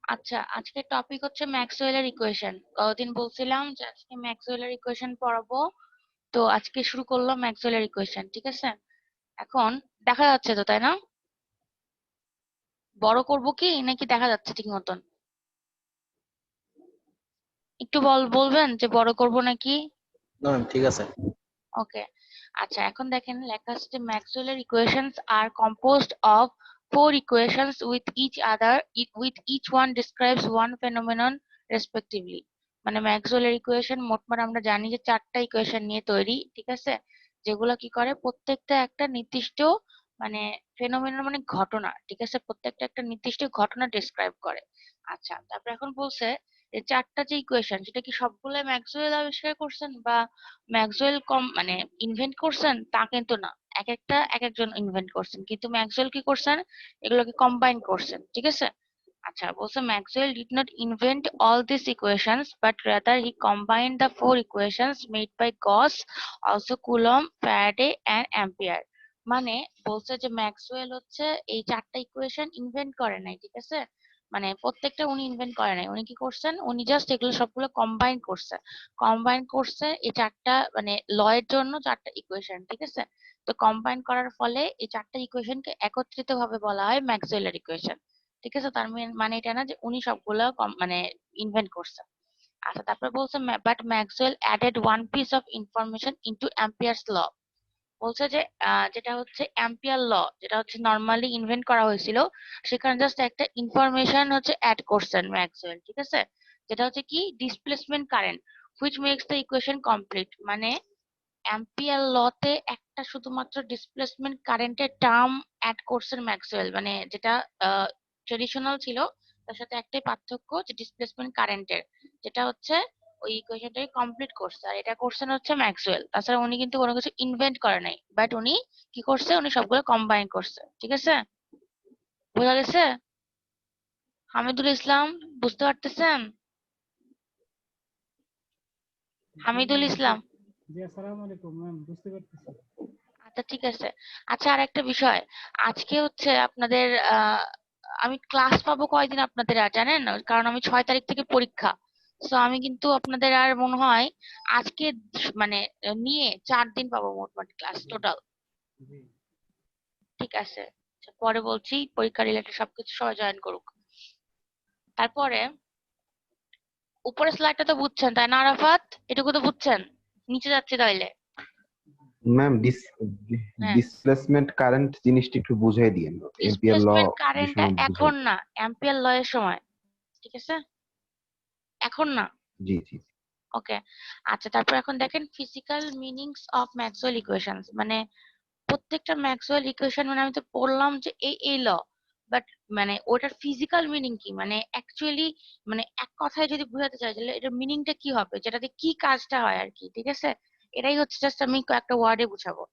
আচ্ছা, আজকের টপিক হচ্ছে ম্যাক্সওয়েলের ইকুয়েশন। কতদিন বলছিলাম যে আজকে ম্যাক্সওয়েলের ইকুয়েশন পড়াবো। তো আজকে শুরু করলাম ম্যাক্সওয়েলের ইকুয়েশন, ঠিক আছে? এখন দেখা যাচ্ছে তো, তাই না? বড় করব কি নাকি দেখা যাচ্ছে ঠিক মতন? একটু বলবেন যে বড় করব নাকি? না ম্যাম, ঠিক আছে। ওকে। আচ্ছা, এখন দেখেন লেখা আছে যে ম্যাক্সওয়েলের ইকুয়েশনস আর composed of four equations with each other, with each one describes one phenomenon respectively. মানে ম্যাক্সওয়েলের ইকুয়েশন মোটমাট আমরা জানি যে চারটা ইকুয়েশন নিয়ে তৈরি, ঠিক আছে? যেগুলো কি করে প্রত্যেকটা একটা নির্দিষ্ট মানে ফেনোমেনন মানে ঘটনা, ঠিক আছে? প্রত্যেকটা একটা নির্দিষ্ট ঘটনা ডেসক্রাইব করে। আচ্ছা, তারপর এখন বলছে যে চারটা যে ইকুয়েশন সেটা কি সবগুলো ম্যাক্সওয়েল আবিষ্কার করছেন বা ম্যাক্সওয়েল মানে ইনভেন্ট করছেন তা কিন্তু না। এক একটা এক একজন ইনভেন্ট করছেন, কিন্তু ম্যাক্সওয়েল কি করছেন, এগুলোকে কম্বাইন করছেন, ঠিক আছে? আচ্ছা, বলছে Maxwell did not invent all this equations but rather he combined the four equations made by Gauss, also Coulomb, Faraday and Ampere. মানে বলছে যে ম্যাক্সওয়েল হচ্ছে এই চারটা ইকুয়েশন ইনভেন্ট করে নাই, ঠিক আছে? মানে প্রত্যেকটা উনি ইনভেন্ট করে নাই, উনি কি করছেন, উনি জাস্ট এগুলো সবগুলো কম্বাইন করছে। কম্বাইন করছে এই চারটা মানে ল এর জন্য চারটা ইকুয়েশন, ঠিক আছে? তো কম্বাইন করার ফলে এই চারটা ইকুয়েশনকে একত্রিত ভাবে বলা হয় ম্যাক্সওয়েলের ইকুয়েশন, ঠিক আছে? তার মানে এটা না যে উনি সবগুলো মানে ইনভেন্ট করছে। আচ্ছা, তারপরে বলছে but Maxwell added one piece of information into Ampere's law. বলছে যে যেটা হচ্ছে অ্যাম্পিয়ার ল, যেটা হচ্ছে নর্মালি ইনভেন্ট করা হয়েছিল, সেখানে জাস্ট একটা ইনফরমেশন হচ্ছে অ্যাড করছেন ম্যাক্সওয়েল, ঠিক আছে? যেটা হচ্ছে কি displacement current, which makes the equation complete. মানে অ্যাম্পিয়ার লতে একটা শুধুমাত্র ডিসপ্লেসমেন্ট কারেন্টের টার্ম অ্যাড করছেন ম্যাক্সওয়েল, মানে যেটা ট্রেডিশনাল ছিল তার সাথে একটাই পার্থক্য যে ডিসপ্লেসমেন্ট কারেন্টের, যেটা হচ্ছে ওই ইকুয়েশনটাকে কমপ্লিট করছে। আর এটা করছেন হচ্ছে ম্যাক্সওয়েল। তাছাড়া উনি কিন্তু কোনো কিছু ইনভেন্ট করে নাই, বাট উনি কি করছে, উনি সবগুলো কম্বাইন করছে, ঠিক আছে? বোঝা গেছে? হামিদুল ইসলাম, বুঝতে পারতেছেন? হামিদুল জি ইসলাম। জি, আসসালামু আলাইকুম ম্যাম, বুঝতে পারতেছি। আচ্ছা, ঠিক আছে। আচ্ছা, আর একটা বিষয়, আজকে হচ্ছে আপনাদের আমি ক্লাস পাবো কয়দিন আপনাদের আর জানেন? কারণ আমি 6 তারিখ থেকে পরীক্ষা। তো আমি কিন্তু আপনাদের আর মনে হয় আজকে মানে নিয়ে 4 দিন পাবো মোটমাট ক্লাস টোটাল, জি ঠিক আছে? আচ্ছা, পরে বলছি, পরীক্ষা রিলেটেড সবকিছু সবাই জয়েন করুক। তারপরে উপরের স্লাইডটা তো বুঝছেন তাই না আরাফাত? এটুকু তো বুঝছেন? নিচে যাচ্ছে তাইলে। ম্যাম হ্যাঁ, ডিসপ্লেসমেন্ট কারেন্ট জিনিসটা একটু বুঝাই দিয়েন, এম্পিয়ার ল ডিসপ্লেসমেন্ট যে কারেন্টটা সময় বুঝাই। এখন না, অ্যাম্পিয়ার ল এর সময়, ঠিক আছে? এখন না। জি জি। ওকে। আচ্ছা, তারপর এখন দেখেন physical meanings of Maxwell equations. মানে প্রত্যেকটা ম্যাক্সওয়েল ইকুয়েশন মানে আমি তো পড়লাম যে এই ল, বাট মানে ওটার ফিজিক্যাল মিনিং কি, মানে অ্যাকচুয়ালি মানে এক কথায় যদি বোঝাতে চাই তাহলে এটার মিনিংটা কি হবে, যেটাতে কি কাজটা হয় আর কি, ঠিক আছে? এটাই হচ্ছে জাস্ট আমি কয়েকটা ওয়ার্ডে বুঝাবো।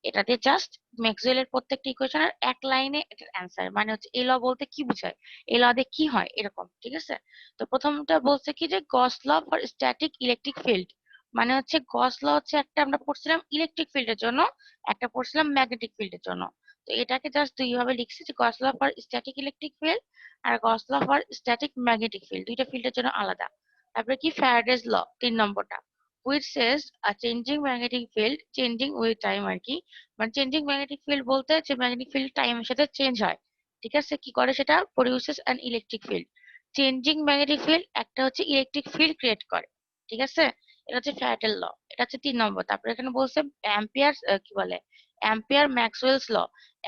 এটাতে জাস্ট ম্যাক্সওয়েলের প্রত্যেকটা ইকুয়েশনের এক লাইনে এটার অ্যান্সার, মানে হচ্ছে এই ল বলতে কি বোঝায়, এই ল দিয়ে কি হয়, এরকম, ঠিক আছে? তো প্রথমটা বলছে কি যে Gauss law for static electric field. মানে হচ্ছে গস ল হচ্ছে একটা আমরা পড়ছিলাম ইলেকট্রিক ফিল্ডের জন্য, একটা পড়ছিলাম ম্যাগনেটিক ফিল্ডের জন্য। তো এটাকে জাস্ট দুই ভাবে লিখছি যে Gauss law for static electric field আর Gauss law for static magnetic field, দুইটা ফিল্ডের জন্য আলাদা। তারপরে কি ফ্যারাডেজ ল 3 নম্বরটা, which says a changing magnetic field changing with time আর কি। মানে চেঞ্জিং ম্যাগনেটিক ফিল্ড বলতে যে ম্যাগনেটিক ফিল্ড টাইমের সাথে চেঞ্জ হয়, ঠিক আছে? কি করে সেটা, produces an electric field. Changing magnetic field একটা হচ্ছে ইলেকট্রিক ফিল্ড ক্রিয়েট করে, ঠিক আছে? এটা হচ্ছে ফ্যারাডের ল, এটা হচ্ছে 3 নম্বর। তারপরে এখানে বলছে অ্যাম্পিয়ার কি বলে, অ্যাম্পিয়ার ম্যাক্সওয়েলস ল।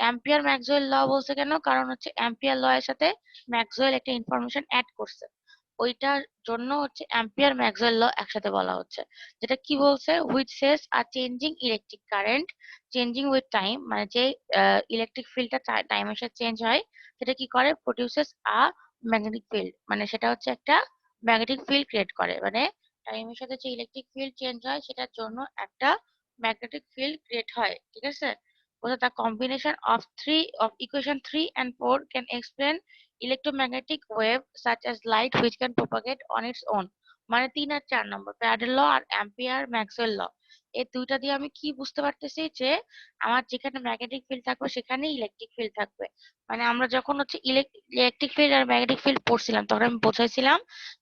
অ্যাম্পিয়ার ম্যাক্সওয়েল ল বলছে কেন, কারণ হচ্ছে অ্যাম্পিয়ার ল এর সাথে ম্যাক্সওয়েল একটা ইনফরমেশন অ্যাড করছে, ওইটার জন্য হচ্ছে অ্যাম্পিয়ার ম্যাক্সওয়েল ল একসাথে বলা হচ্ছে। যেটা কি বলছে, হুইচ সেজ আর changing electric current changing with time, মানে যে ইলেকট্রিক ফিল্ডটা টাইমের সাথে চেঞ্জ হয় সেটা কি করে, প্রডিউসেস আ ম্যাগনেটিক ফিল্ড, মানে সেটা হচ্ছে একটা ম্যাগনেটিক ফিল্ড ক্রিয়েট করে। মানে টাইমের সাথে যে ইলেকট্রিক ফিল্ড চেঞ্জ হয় সেটার জন্য একটা ম্যাগনেটিক ফিল্ড ক্রিয়েট হয়, ঠিক আছে? বলছে the combination of equation 3 and 4 can explain electromagnetic wave such as light which can propagate on its own. মানে 3 আর 4 নম্বর প্যারাডেল ল আর অ্যাম্পিয়ার ম্যাক্সওয়েল ল, এই দুইটা দিয়ে আমি কি বুঝতে পারতেছি যে আমার যেখানে ম্যাগনেটিক ফিল্ড থাকবে সেখানে ইলেকট্রিক ফিল্ড থাকবে। মানে আমরা যখন হচ্ছে ইলেকট্রিক ফিল্ড আর ম্যাগনেটিক ফিল্ড পড়ছিলাম তখন আমি বোঝাইছিলাম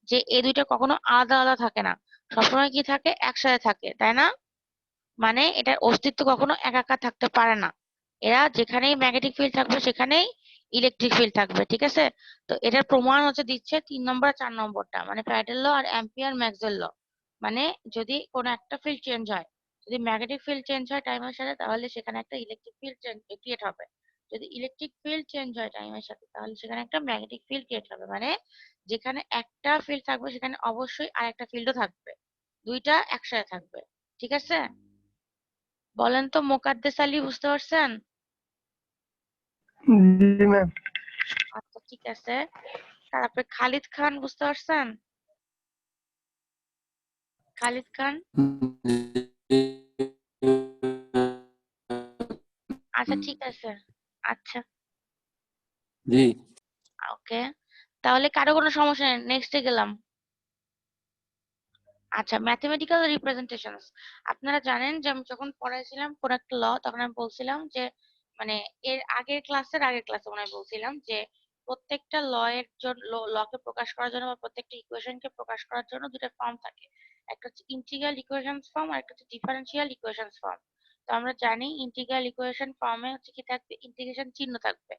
যে এই দুইটা কখনো আলাদা আলাদা থাকে না, সবসময় কি থাকে, একসাথে থাকে, তাই না? মানে এটার অস্তিত্ব কখনো একা থাকতে পারে না, এরা যেখানেই ম্যাগনেটিক ফিল্ড থাকবে সেখানেই ইলেকট্রিক ফিল্ড থাকবে, ঠিক আছে? তো এটার প্রমাণ হচ্ছে দিচ্ছে 3 নম্বর আর 4 নম্বরটা, মানে প্যারাডেল ল আর অ্যাম্পিয়ার ম্যাক্সওয়েল ল। মানে যদি কোনো একটা ফিল্ড চেঞ্জ হয়, যদি ম্যাগনেটিক ফিল্ড চেঞ্জ হয় টাইমের সাথে, তাহলে সেখানে একটা ইলেকট্রিক ফিল্ড ক্রিয়েট হবে। যদি ইলেকট্রিক ফিল্ড চেঞ্জ হয় টাইমের সাথে, তাহলে সেখানে একটা ম্যাগনেটিক ফিল্ড ক্রিয়েট হবে। মানে যেখানে একটা ফিল্ড থাকবে সেখানে অবশ্যই আরেকটা ফিল্ডও থাকবে, দুইটা একসাথে থাকবে, ঠিক আছে? বলেন তো মোকাদ্দেস আলী, বুঝতে পারছেন? জি ম্যাম। আচ্ছা ঠিক আছে, তারপরে খালিদ খান, বুঝতে পারছেন? খালিদ খান, আচ্ছা ঠিক আছে, আচ্ছা জি ওকে, তাহলে কারো কোনো সমস্যা নেই, নেক্সটে গেলাম। আচ্ছা, ম্যাথমেটিক্যাল রিপ্রেজেন্টেশনস, আপনারা জানেন যে আমি যখন পড়াইছিলাম কোন একটা ল, তখন আমি বলছিলাম যে মানে এর আগের ক্লাসে মনে হয় বলছিলাম যে প্রত্যেকটা ল এর জন্য, লকে প্রকাশ করার জন্য বা প্রত্যেকটা ইকুয়েশনকে প্রকাশ করার জন্য দুটো ফর্ম থাকে, একটা হচ্ছে ইন্টিগ্রাল ইকুয়েশনস ফর্ম আর একটা হচ্ছে ডিফারেনশিয়াল ইকুয়েশনস ফর্ম। তো আমরা জানি ইন্টিগ্রাল ইকুয়েশন ফর্মে হচ্ছে কি থাকবে, ইন্টিগ্রেশন চিহ্ন থাকবে।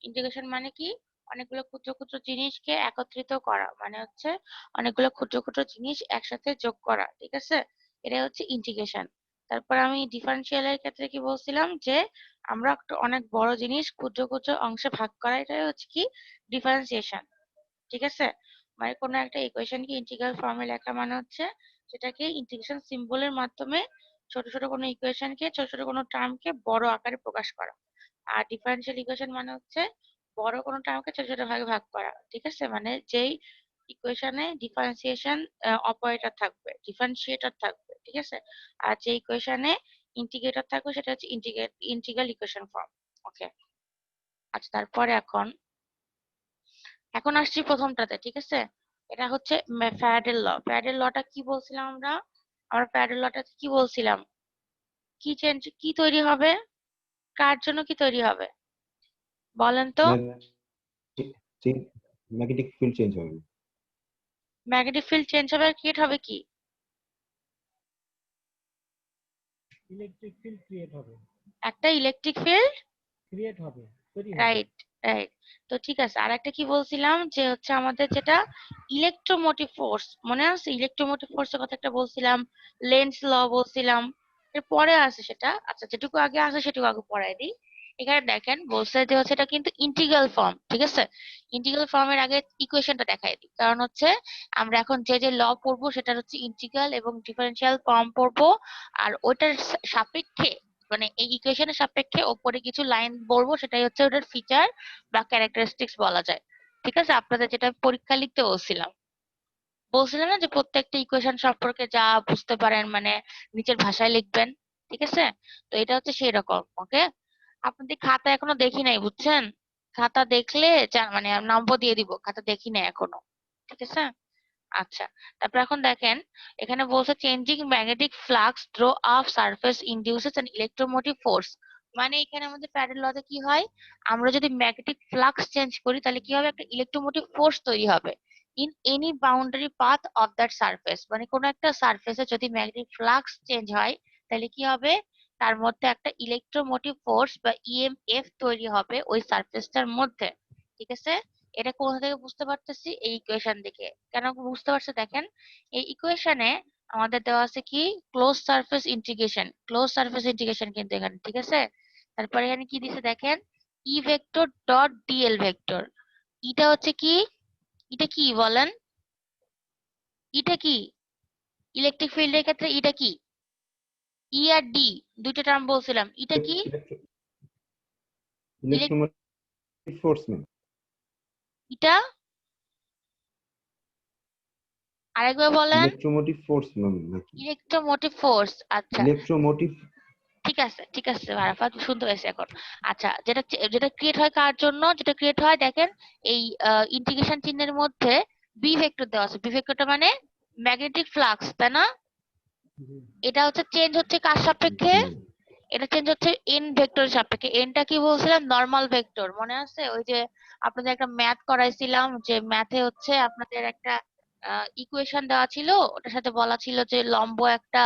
ইন্টিগ্রেশন মানে কি, অনেকগুলো ক্ষুদ্র ক্ষুদ্র জিনিসকে একত্রিত করা, মানে হচ্ছে অনেকগুলো ক্ষুদ্র ক্ষুদ্র জিনিস একসাথে যোগ করা, ঠিক আছে? এটা হচ্ছে ইন্টিগ্রেশন। তারপর আমি ডিফারেনশিয়ালের ক্ষেত্রে কি বলছিলাম যে আমরা একটা অনেক বড় জিনিস ক্ষুদ্র ক্ষুদ্র অংশে ভাগ করা, এটাই হচ্ছে কি ডিফারেন্সিয়েশন, ঠিক আছে? মানে কোনো একটা ইকুয়েশনকে ইন্টিগ্রাল ফর্মে লেখা মানে হচ্ছে সেটাকে ইন্টিগ্রেশন সিম্বলের মাধ্যমে ছোট ছোট কোনো ইকুয়েশনকে, ছোট ছোট কোনো টার্মকে বড় আকারে প্রকাশ করা। আর ডিফারেনশিয়াল ইকুয়েশন মানে হচ্ছে বড় কোনো টার্মকে ছোট ছোট ভাগে ভাগ করা, ঠিক আছে? মানে যেই ইকুয়েশনে ডিফারেন্সিয়েশন অপারেটর থাকবে, ডিফারেন্সিয়েটর থাকবে, ঠিক আছে? আর যে ইকুয়েশনে ইন্টিগ্রেটর থাকবে সেটা হচ্ছে ইন্টিগ্রাল ইকুয়েশন ফর্ম। ওকে, আচ্ছা তারপরে এখন এখন আসছি প্রথমটাতে, ঠিক আছে? এটা হচ্ছে ফ্যারাডের ল। ফ্যারাডের লটা কি বলছিলাম আমরা? আমরা ফ্যারাডের লটাতে কি বলছিলাম, কি চেঞ্জ, কি তৈরি হবে, কার জন্য কি তৈরি হবে বলেন তো? ম্যাগনেটিক ফিল্ড চেঞ্জ হবে। ম্যাগনেটিক ফিল্ড চেঞ্জ হবে আর ক্রিয়েট হবে কি? ইলেকট্রিক ফিল্ড ক্রিয়েট হবে। একটা ইলেকট্রিক ফিল্ড ক্রিয়েট হবে, তৈরি হবে। Right, right. তো ঠিক আছে, আর একটা কি বলছিলাম যে হচ্ছে আমাদের যেটা ইলেকট্রোমোটিভ ফোর্স, মনে আছে ইলেকট্রোমোটিভ ফোর্সের কথা একটা বলছিলাম, লেন্স ল বলছিলাম, এর পরে আছে সেটা, আচ্ছা যেটুকু আগে আছে সেটুকু আগে পড়াই দিই। এখানে দেখেন বলছে যে হচ্ছে এটা কিন্তু ইন্টিগ্রাল ফর্ম, ঠিক আছে? ইন্টিগ্রাল ফর্মের আগে ইকুয়েশনটা দেখাই দিই, কারণ হচ্ছে আমরা এখন যে যে ল পড়বো সেটা হচ্ছে ইন্টিগ্রাল এবং ডিফারেনশিয়াল ফর্ম পড়বো, আর ওটার সাপেক্ষে মানে এই ইকুয়েশনের সাপেক্ষে ওপরে কিছু লাইন বলবো, সেটাই হচ্ছে ওটার ফিচার বা ক্যারেক্টারিস্টিক্স বলা যায়, ঠিক আছে? আপনাদের যেটা পরীক্ষা লিখতে বলছিলাম, বলছিলাম না যে প্রত্যেকটা ইকুয়েশন সম্পর্কে যা বুঝতে পারেন মানে নিচের ভাষায় লিখবেন, ঠিক আছে? তো এটা হচ্ছে সেই রকম, ওকে? আপনাদের খাতা এখনো দেখি নাই, বুঝছেন? খাতা দেখলে মানে নম্বর দিয়ে দিব, খাতা দেখি নাই এখনো, ঠিক আছে? আচ্ছা, তারপর এখন দেখেন এখানে বলছে changing magnetic flux through up surface induces an electromotive force. মানে এখানে আমাদের ফ্যারাডের লতে কি হয়, আমরা যদি ম্যাগনেটিক ফ্লাক্স চেঞ্জ করি তাহলে কি হবে, একটা ইলেকট্রোমোটিভ ফোর্স তৈরি হবে in any boundary path of that surface. মানে কোনো একটা সারফেসে যদি ম্যাগনেটিক ফ্লাক্স চেঞ্জ হয় তাহলে কি হবে, তার মধ্যে একটা ইলেকট্রোমোটিভ ফোর্স বা ইএমএফ তৈরি হবে ওই সারফেসটার মধ্যে, ঠিক আছে? এটা কোথা থেকে বুঝতে পারতেছি, এই ইকুয়েশন থেকে। কেন বুঝতে পারছে দেখেন, এই ইকুয়েশনে আমাদের দেওয়া আছে কি close surface integration, close surface integration কিন্তু এখানে, ঠিক আছে? তারপরে এখানে কি দিছে দেখেন, E vector dot DL vector. এটা হচ্ছে কি, এটা কি বলেন, এটা কি ইলেকট্রিক ফিল্ডের ক্ষেত্রে, এটা কি ই আর ডি দুইটা টার্ম বলছিলাম, এটা কি ইলেকট্রোমোটিভ ফোর্স ম্যাম। এটা আরেকবার বলেন। ইলেকট্রোমোটিভ ফোর্স ম্যাম নাকি? ইলেকট্রোমোটিভ ফোর্স, আচ্ছা ইলেকট্রোমোটিভ। ঠিক আছে, ঠিক আছে আরাফাত, শুনতে পেয়েছি এখন। আচ্ছা, যেটা যেটা ক্রিয়েট হয় কার জন্য, যেটা ক্রিয়েট হয় দেখেন এই ইন্টিগ্রেশন চিহ্নের মধ্যে বি ভেক্টর দেওয়া আছে, বি ভেক্টরটা মানে ম্যাগনেটিক ফ্লাক্স, তাই না? জি এটা হচ্ছে চেঞ্জ হচ্ছে কার সাপেক্ষে? এটা চেঞ্জ হচ্ছে এন ভেক্টরের সাপেক্ষে। এনটা কি বলছিলাম? নরমাল ভেক্টর, মনে আছে? ওই যে আপনাদের একটা ম্যাথ করাইছিলাম, যে ম্যাথে হচ্ছে আপনাদের একটা ইকুয়েশন দেওয়া ছিল, ওটার সাথে বলা ছিল যে লম্ব একটা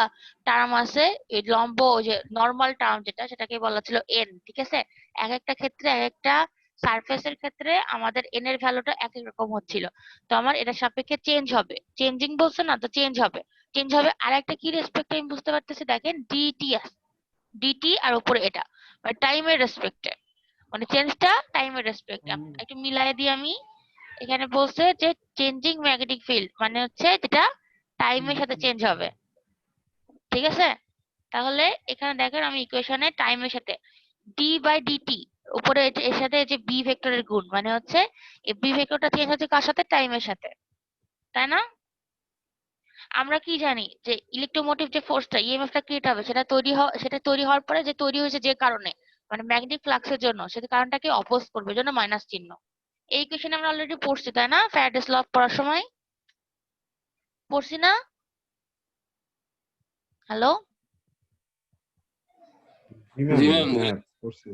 টার্ম আছে, এই লম্ব ওই যে নরমাল টার্ম যেটা, সেটাকে বলা ছিল এন, ঠিক আছে? এক একটা ক্ষেত্রে এক একটা সারফেসের ক্ষেত্রে আমাদের এন এর ভ্যালুটা এক এক রকম হচ্ছিল। তো আমার এটা সাপেক্ষে চেঞ্জ হবে, চেঞ্জিং বলছে না, তো চেঞ্জ হবে। চেঞ্জ হবে আর একটা কি রেসপেক্টে আমি বুঝতে পারতেছি, দেখেন ডিটি আছে, ডিটি আর উপরে এটা মানে টাইমের রেসপেক্টে, মানে চেঞ্জটা টাইমের রেসপেক্টে। একটু মিলাই দিই আমি। এখানে বলছে যে চেঞ্জিং ম্যাগনেটিক ফিল্ড মানে হচ্ছে যেটা টাইমের সাথে চেঞ্জ হবে, ঠিক আছে? তাহলে এখানে দেখেন আমি ইকুয়েশনে টাইমের সাথে ডি বাই ডিটি উপরে এর সাথে এই যে বি ভেক্টরের গুণ, মানে হচ্ছে এই বি ভেক্টরটা চেঞ্জ হচ্ছে কার সাথে? টাইমের সাথে, তাই না? আমরা কি জানি যে ইলেকট্রোমোটিভ যে ফোর্সটা ইএমএফটা ক্রিয়েট হবে, সেটা তৈরি হওয়ার পরে যে তৈরি হয়েছে যে কারণে, মানে ম্যাগনেটিক ফ্লাক্সের জন্য, সেটা কারণটাকে অপোজ করবে, জন্য মাইনাস চিহ্ন। এই ইকুয়েশন আমরা অলরেডি পড়ছি, তাই না? ফ্যারাডেস ল পড়ার সময় পড়ছি না? হ্যালো, জি ম্যাম। হ্যাঁ করছি।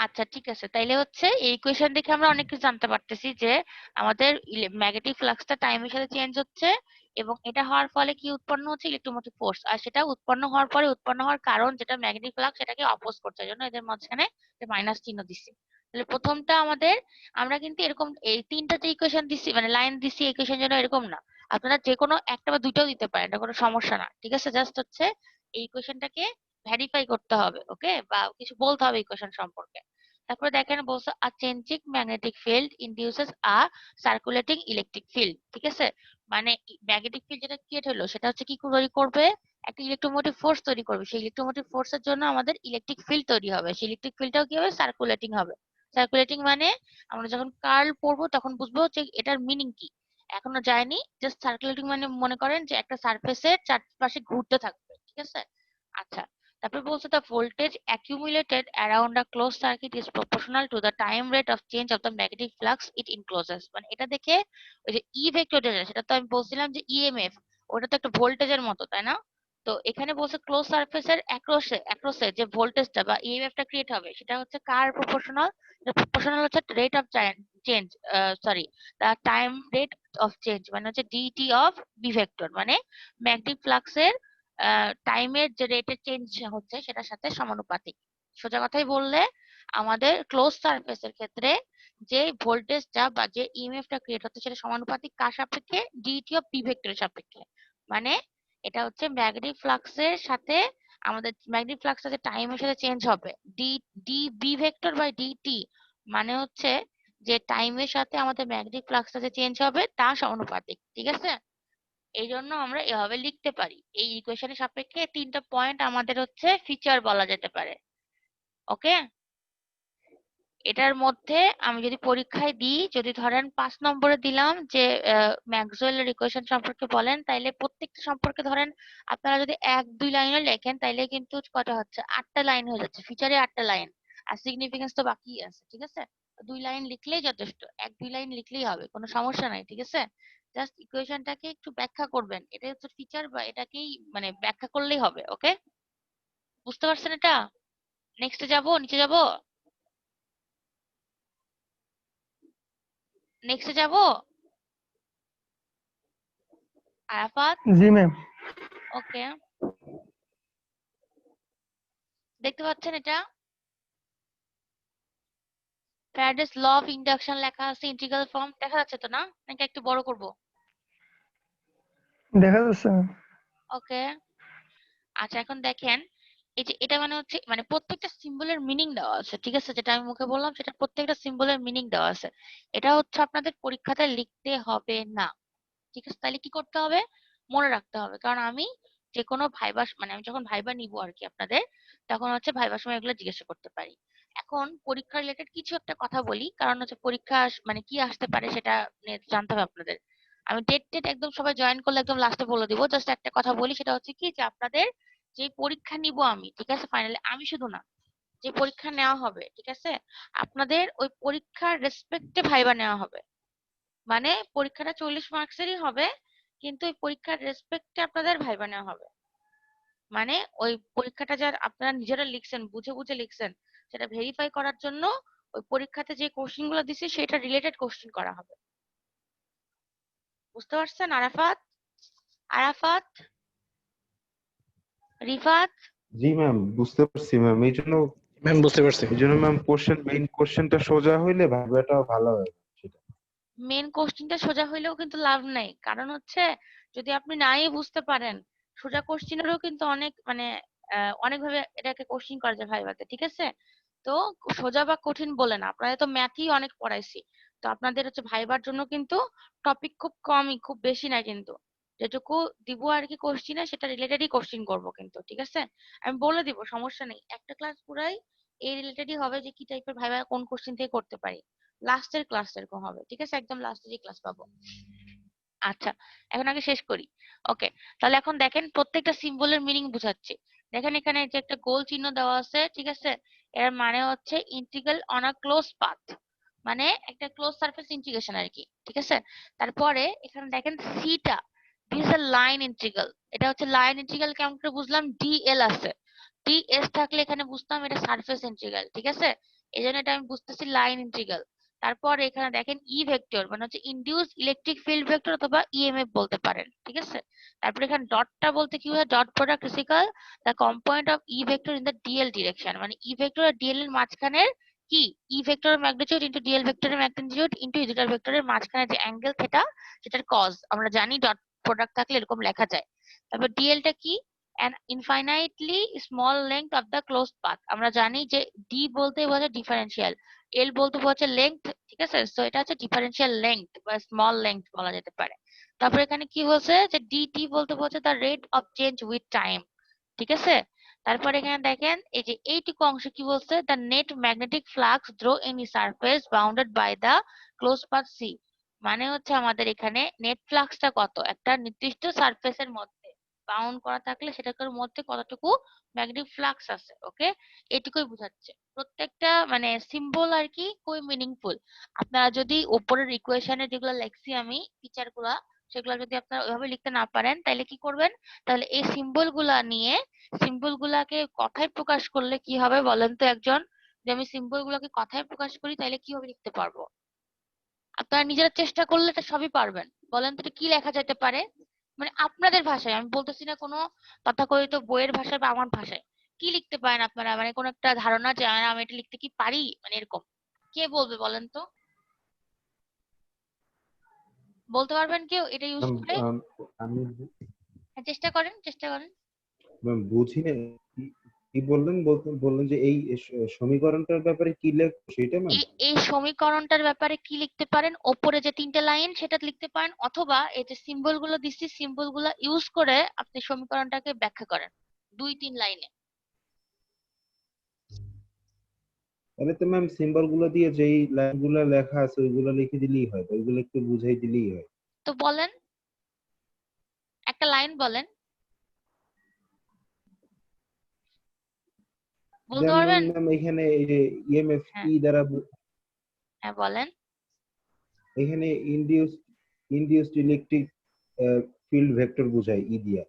আচ্ছা ঠিক আছে, তাইলে হচ্ছে এই ইকুয়েশন দেখে আমরা অনেক কিছু জানতে পারতেছি যে আমাদের ম্যাগনেটিক ফ্লাক্সটা টাইমের সাথে চেঞ্জ হচ্ছে, এবং এটা হওয়ার ফলে কি উৎপন্ন হচ্ছে? Electromotive force. আর সেটা উৎপন্ন হওয়ার পরে উৎপন্ন হওয়ার কারণ যেটা ম্যাগনেটিক ফ্লাক্স, সেটাকে অপোজ করছে, জন্য এদের মাঝখানে মাইনাস চিহ্ন দিচ্ছি। তাহলে প্রথমটা আমাদের, আমরা কিন্তু এরকম এই তিনটাতে ইকুয়েশন দিচ্ছি, মানে লাইন দিচ্ছি ইকুয়েশন, যেন এরকম না, আপনারা যে কোনো একটা বা দুইটাও দিতে পারেন, এটা কোনো সমস্যা না, ঠিক আছে? জাস্ট হচ্ছে এই ইকুয়েশনটাকে ভেরিফাই করতে হবে, ওকে, বা কিছু বলতে হবে ইকুয়েশন সম্পর্কে। তারপরে দেখেন বলছে আ চেঞ্জিং ম্যাগনেটিক ফিল্ড ইনডিউসেস আ সার্কুলেটিং ইলেকট্রিক ফিল্ড, ঠিক আছে? মানে ম্যাগনেটিক ফিল্ড যেটা ক্রিয়েট হলো, সেটা হচ্ছে কি তৈরি করবে? একটা ইলেকট্রোমোটিভ ফোর্স তৈরি করবে। সেই ইলেকট্রোমোটিভ ফোর্সের জন্য আমাদের ইলেকট্রিক ফিল্ড তৈরি হবে। সেই ইলেকট্রিক ফিল্ডটাও কি হবে? সার্কুলেটিং হবে। সার্কুলেটিং মানে আমরা যখন কার্ল পড়বো তখন বুঝবো যে এটার মিনিং কি। এখনো যায়নি, জাস্ট সার্কুলেটিং মানে মনে করেন যে একটা সারফেসের চারপাশে ঘুরতে থাকবে, ঠিক আছে? আচ্ছা, তারপর বলছে the voltage accumulated around a closed circuit is proportional to the time rate of change of the magnetic flux it encloses। মানে এটা দেখে ওই যে ই ভেক্টর যেটা, সেটা তো আমি বলছিলাম যে ইএমএফ, ওটা তো একটা ভোল্টেজের মতো, তাই না? তো এখানে বলছে ক্লোজ সারফেসের অ্যাক্রসে যে ভোল্টেজটা বা ইএমএফটা ক্রিয়েট হবে, সেটা হচ্ছে কার প্রপোর্শনাল? এটা প্রপোর্শনাল হচ্ছে rate of change, sorry, the time rate of change, মানে হচ্ছে ডিটি অফ বি ভেক্টর, মানে ম্যাগনেটিক ফ্লাক্সের টাইমের যে রেটে চেঞ্জ হচ্ছে সেটার সাথে সমানুপাতিক। সোজা কথাই বললে আমাদের ক্লোজ সারফেসের ক্ষেত্রে যে ভোল্টেজটা বা যে ইএমএফটা ক্রিয়েট হচ্ছে, সেটা সমানুপাতিক কার সাপেক্ষে? ডিটি অফ পি ভেক্টরের সাপেক্ষে। মানে এটা হচ্ছে ম্যাগনেটিক ফ্লাক্সের সাথে, আমাদের ম্যাগনেটিক ফ্লাক্সটা যে টাইমের সাথে চেঞ্জ হবে, D D B vector by DT, মানে হচ্ছে যে টাইমের সাথে আমাদের ম্যাগনেটিক ফ্লাক্সটা যে চেঞ্জ হবে তা সমানুপাতিক, ঠিক আছে? এই জন্য আমরা এভাবে লিখতে পারি। এই ইকুয়েশনের সাপেক্ষে তিনটা পয়েন্ট আমাদের হচ্ছে ফিচার বলা যেতে পারে, ওকে? এটার মধ্যে আমি যদি পরীক্ষায় দিই, যদি ধরেন 5 নম্বরে দিলাম যে ম্যাক্সওয়েলের ইকুয়েশন সম্পর্কে বলেন, তাইলে প্রত্যেকটা সম্পর্কে ধরেন আপনারা যদি 1-2 লাইনে লেখেন, তাইলে কিন্তু কটা হচ্ছে? 8টা লাইন হয়ে যাচ্ছে, ফিচারে 8টা লাইন, আর সিগনিফিকেন্স তো বাকি আছে, ঠিক আছে? 2 লাইন লিখলেই যথেষ্ট, 1-2 লাইন লিখলেই হবে, কোনো সমস্যা নাই, ঠিক আছে? জাস্ট ইকুয়েশনটাকে একটু ব্যাখ্যা করবেন, এটা হচ্ছে ফিচার, বা এটাকেই মানে ব্যাখ্যা করলেই হবে, ওকে? বুঝতে পারছেন এটা? নেক্সটে যাব, নিচে যাব, নেক্সটে যাব, আরাফাত? জি ম্যাম। ওকে, দেখতে পাচ্ছেন এটা? ফ্যারাডেস ল অফ ইন্ডাকশন লেখা আছে, ইন্টিগ্রাল ফর্ম দেখা যাচ্ছে তো, না নাকি একটু বড় করব? দেখা যাচ্ছে ম্যাম। ওকে, আচ্ছা এখন দেখেন, এই যে এটা মানে হচ্ছে, মানে প্রত্যেকটা সিম্বলের মিনিং দেওয়া আছে, ঠিক আছে? যেটা আমি মুখে বললাম সেটা প্রত্যেকটা সিম্বলের মিনিং দেওয়া আছে। এটা হচ্ছে আপনাদের পরীক্ষাতে লিখতে হবে না, ঠিক আছে? তাহলে কি করতে হবে? মনে রাখতে হবে, কারণ আমি যে কোনো ভাইবা, মানে আমি যখন ভাইবা নিব আর কি আপনাদের, তখন হচ্ছে ভাইবার সময় এগুলো জিজ্ঞাসা করতে পারি। এখন পরীক্ষা রিলেটেড কিছু একটা কথা বলি, কারণ হচ্ছে পরীক্ষা মানে কি আসতে পারে সেটা নিয়ে জানতে হবে আপনাদের। আমি ডেট টেট একদম সবাই জয়েন করলে একদম লাস্টে বলে দিব, জাস্ট একটা কথা বলি, সেটা হচ্ছে কি যে আপনাদের যে পরীক্ষা নিব আমি, ঠিক আছে, ফাইনালি আমি শুধু না, যে পরীক্ষা নেওয়া হবে, ঠিক আছে, আপনাদের ওই পরীক্ষার রেসপেক্টে ভাইবা নেওয়া হবে। মানে পরীক্ষাটা 40 মার্কসেরই হবে, কিন্তু ওই পরীক্ষার রেসপেক্টে আপনাদের ভাইবা নেওয়া হবে। মানে ওই পরীক্ষাটা যার আপনারা নিজেরা লিখছেন, বুঝে বুঝে লিখছেন, সেটা ভেরিফাই করার জন্য ওই পরীক্ষাতে যে কোশ্চেন গুলো দিছি সেটা রিলেটেড কোশ্চেন করা হবে। বুঝতে পারছেন আরাফাত? আরাফাত, রিফাত? জি ম্যাম, বুঝতে পারছি ম্যাম। ম্যাম বুঝতে পারছি। এই জন্য ম্যাম মেইন কোশ্চেনটা সোজা হইলে ভাইবাটা ভালো হয় সেটা। মেন কোশ্চেনটা সোজা হইলেও কিন্তু লাভ নাই, কারণ হচ্ছে যদি আপনি নাই বুঝতে পারেন, সোজা কোশ্চেনেরও কিন্তু অনেক মানে অনেকভাবে এটাকে কোশ্চেন করা যায় ভাইভাতে, ঠিক আছে? তো সোজা বা কঠিন বলে না, আপনাদের তো ম্যাথই অনেক পড়াইছি, তো আপনাদের হচ্ছে ভাইবার জন্য কিন্তু টপিক খুব কমই, খুব বেশি না কিন্তু, যেটুকু দিব আর কি কোশ্চিনে সেটা রিলেটেডই কোশ্চিন করব কিন্তু, ঠিক আছে? আমি বলে দিব, সমস্যা নেই, একটা ক্লাস পুরাই এই রিলেটেডই হবে যে কি টাইপের ভাইবা কোন কোশ্চিন থেকে করতে পারি। লাস্টের ক্লাস এরকম হবে, ঠিক আছে? একদম লাস্টে যে ক্লাস পাবো। আচ্ছা, এখন আগে শেষ করি। ওকে, তাহলে এখন দেখেন প্রত্যেকটা সিম্বলের মিনিং বুঝাচ্ছি। দেখেন এখানে যে একটা গোল চিহ্ন দেওয়া আছে, ঠিক আছে? এর মানে হচ্ছে integral on a close path, মানে একটা ক্লোজ সারফেস ইন্টিগ্রেশন আর কি, ঠিক আছে? তারপরে এখানে দেখেন সিটা, দিস আ লাইন ইন্টিগ্রাল, এটা হচ্ছে লাইন ইন্টিগ্রাল। কেমন করে বুঝলাম? ডিএল আছে, ডিএস থাকলে এখানে বুঝতাম এটা সারফেস ইন্টিগ্রাল, ঠিক আছে? এই জন্য এটা আমি বুঝতেছি লাইন ইন্টিগ্রাল। তারপর এখানে দেখেন ই ভেক্টর মানে হচ্ছে ইনডিউস ইলেকট্রিক ফিল্ড ভেক্টর অথবা ইএমএফ বলতে পারেন, ঠিক আছে? তারপর এখানে ডটটা বলতে কি হয়? Dot product physical the component of E vector in the DL direction, মানে ই ভেক্টর আর ডিএল এর মাঝখানের কি, ই ভেক্টরের ম্যাগনিটিউড ইনটু ডিএল ভেক্টরের ম্যাগনিটিউড ইনটু ইজিটার ভেক্টরের মাঝখানে যে অ্যাঙ্গেল থিটা সেটার কজ, আমরা জানি ডট প্রোডাক্ট থাকলে এরকম লেখা যায়। তারপর ডিএলটা কি? an infinitely small length of the closed path, আমরা জানি যে ডি বলতে বোঝায় ডিফারেন্সিয়াল, এল বলতে বোঝায় লেংথ, ঠিক আছে? সো এটা হচ্ছে ডিফারেন্সিয়াল লেংথ বা স্মল লেংথ বলা যেতে পারে। তারপর এখানে কি বলছে যে ডিটি বলতে বোঝায় the rate of change with time, ঠিক আছে? তারপর এখানে দেখেন এই যে এইটুকু অংশ কি বলছে? The net magnetic flux through any surface bounded by the close path C, মানে হচ্ছে আমাদের এখানে নেট ফ্লাক্সটা কত, একটা নির্দিষ্ট সারফেসের মধ্যে বাউন্ড করা থাকলে সেটার মধ্যে কতটুকু ম্যাগনেটিক ফ্লাক্স আছে। ওকে, এটুকুই বোঝাচ্ছে। প্রত্যেকটা মানে সিম্বল আর কি খুবই মিনিংফুল। আপনারা যদি উপরের ইকুয়েশনে যেগুলো লেখছি আমি টিচার গুলা, সেগুলো যদি আপনারা ওইভাবে লিখতে না পারেন তাহলে কি করবেন? তাহলে এই সিম্বল গুলা নিয়ে সিম্বল গুলাকে কথায় প্রকাশ করলে কি হবে বলেন তো একজন? যে আমি সিম্বল গুলাকে কথায় প্রকাশ করি তাহলে কিভাবে লিখতে পারবো? আপনারা নিজেরা চেষ্টা করলে এটা সবই পারবেন। বলেন তো এটা কি লেখা যেতে পারে? মানে আপনাদের ভাষায়, আমি বলতেছি না কোনো তথাকথিত বইয়ের ভাষায় বা আমার ভাষায়। কি লিখতে পারেন আপনারা? মানে কোনো একটা ধারণা যে আমি এটা লিখতে কি পারি, মানে এরকম কে বলবে বলেন তো? বলতে পারবেন কেউ এটা ইউজ ম্যাম, করে? আমি হ্যাঁ, চেষ্টা করেন, চেষ্টা করেন। ম্যাম বুঝি না, কি কি বললেন? বললেন যে এই সমীকরণটার ব্যাপারে কি লেখো সেটা ম্যাম? এই সমীকরণটার ব্যাপারে কি লিখতে পারেন? ওপরে যে তিনটে লাইন সেটা লিখতে পারেন, অথবা এই যে সিম্বল গুলো দিচ্ছি সিম্বল গুলো ইউজ করে আপনি সমীকরণটাকে ব্যাখ্যা করেন 2-3 লাইনে। তাহলে তো ম্যাম সিম্বল গুলো দিয়ে যেই লাইনগুলো লেখা আছে ওইগুলো লিখে দিলেই হয়, ওইগুলো একটু বুঝাই দিলেই হয়। তো বলেন, একটা লাইন বলেন, বলতে যেমন পারবেন? ম্যাম এখানে এই যে ইএমএফ হ্যাঁ, ই দ্বারা হ্যাঁ বলেন। এখানে ইনডিউসড ইলেকট্রিক ফিল্ড ভেক্টর বোঝায় ই দিয়া,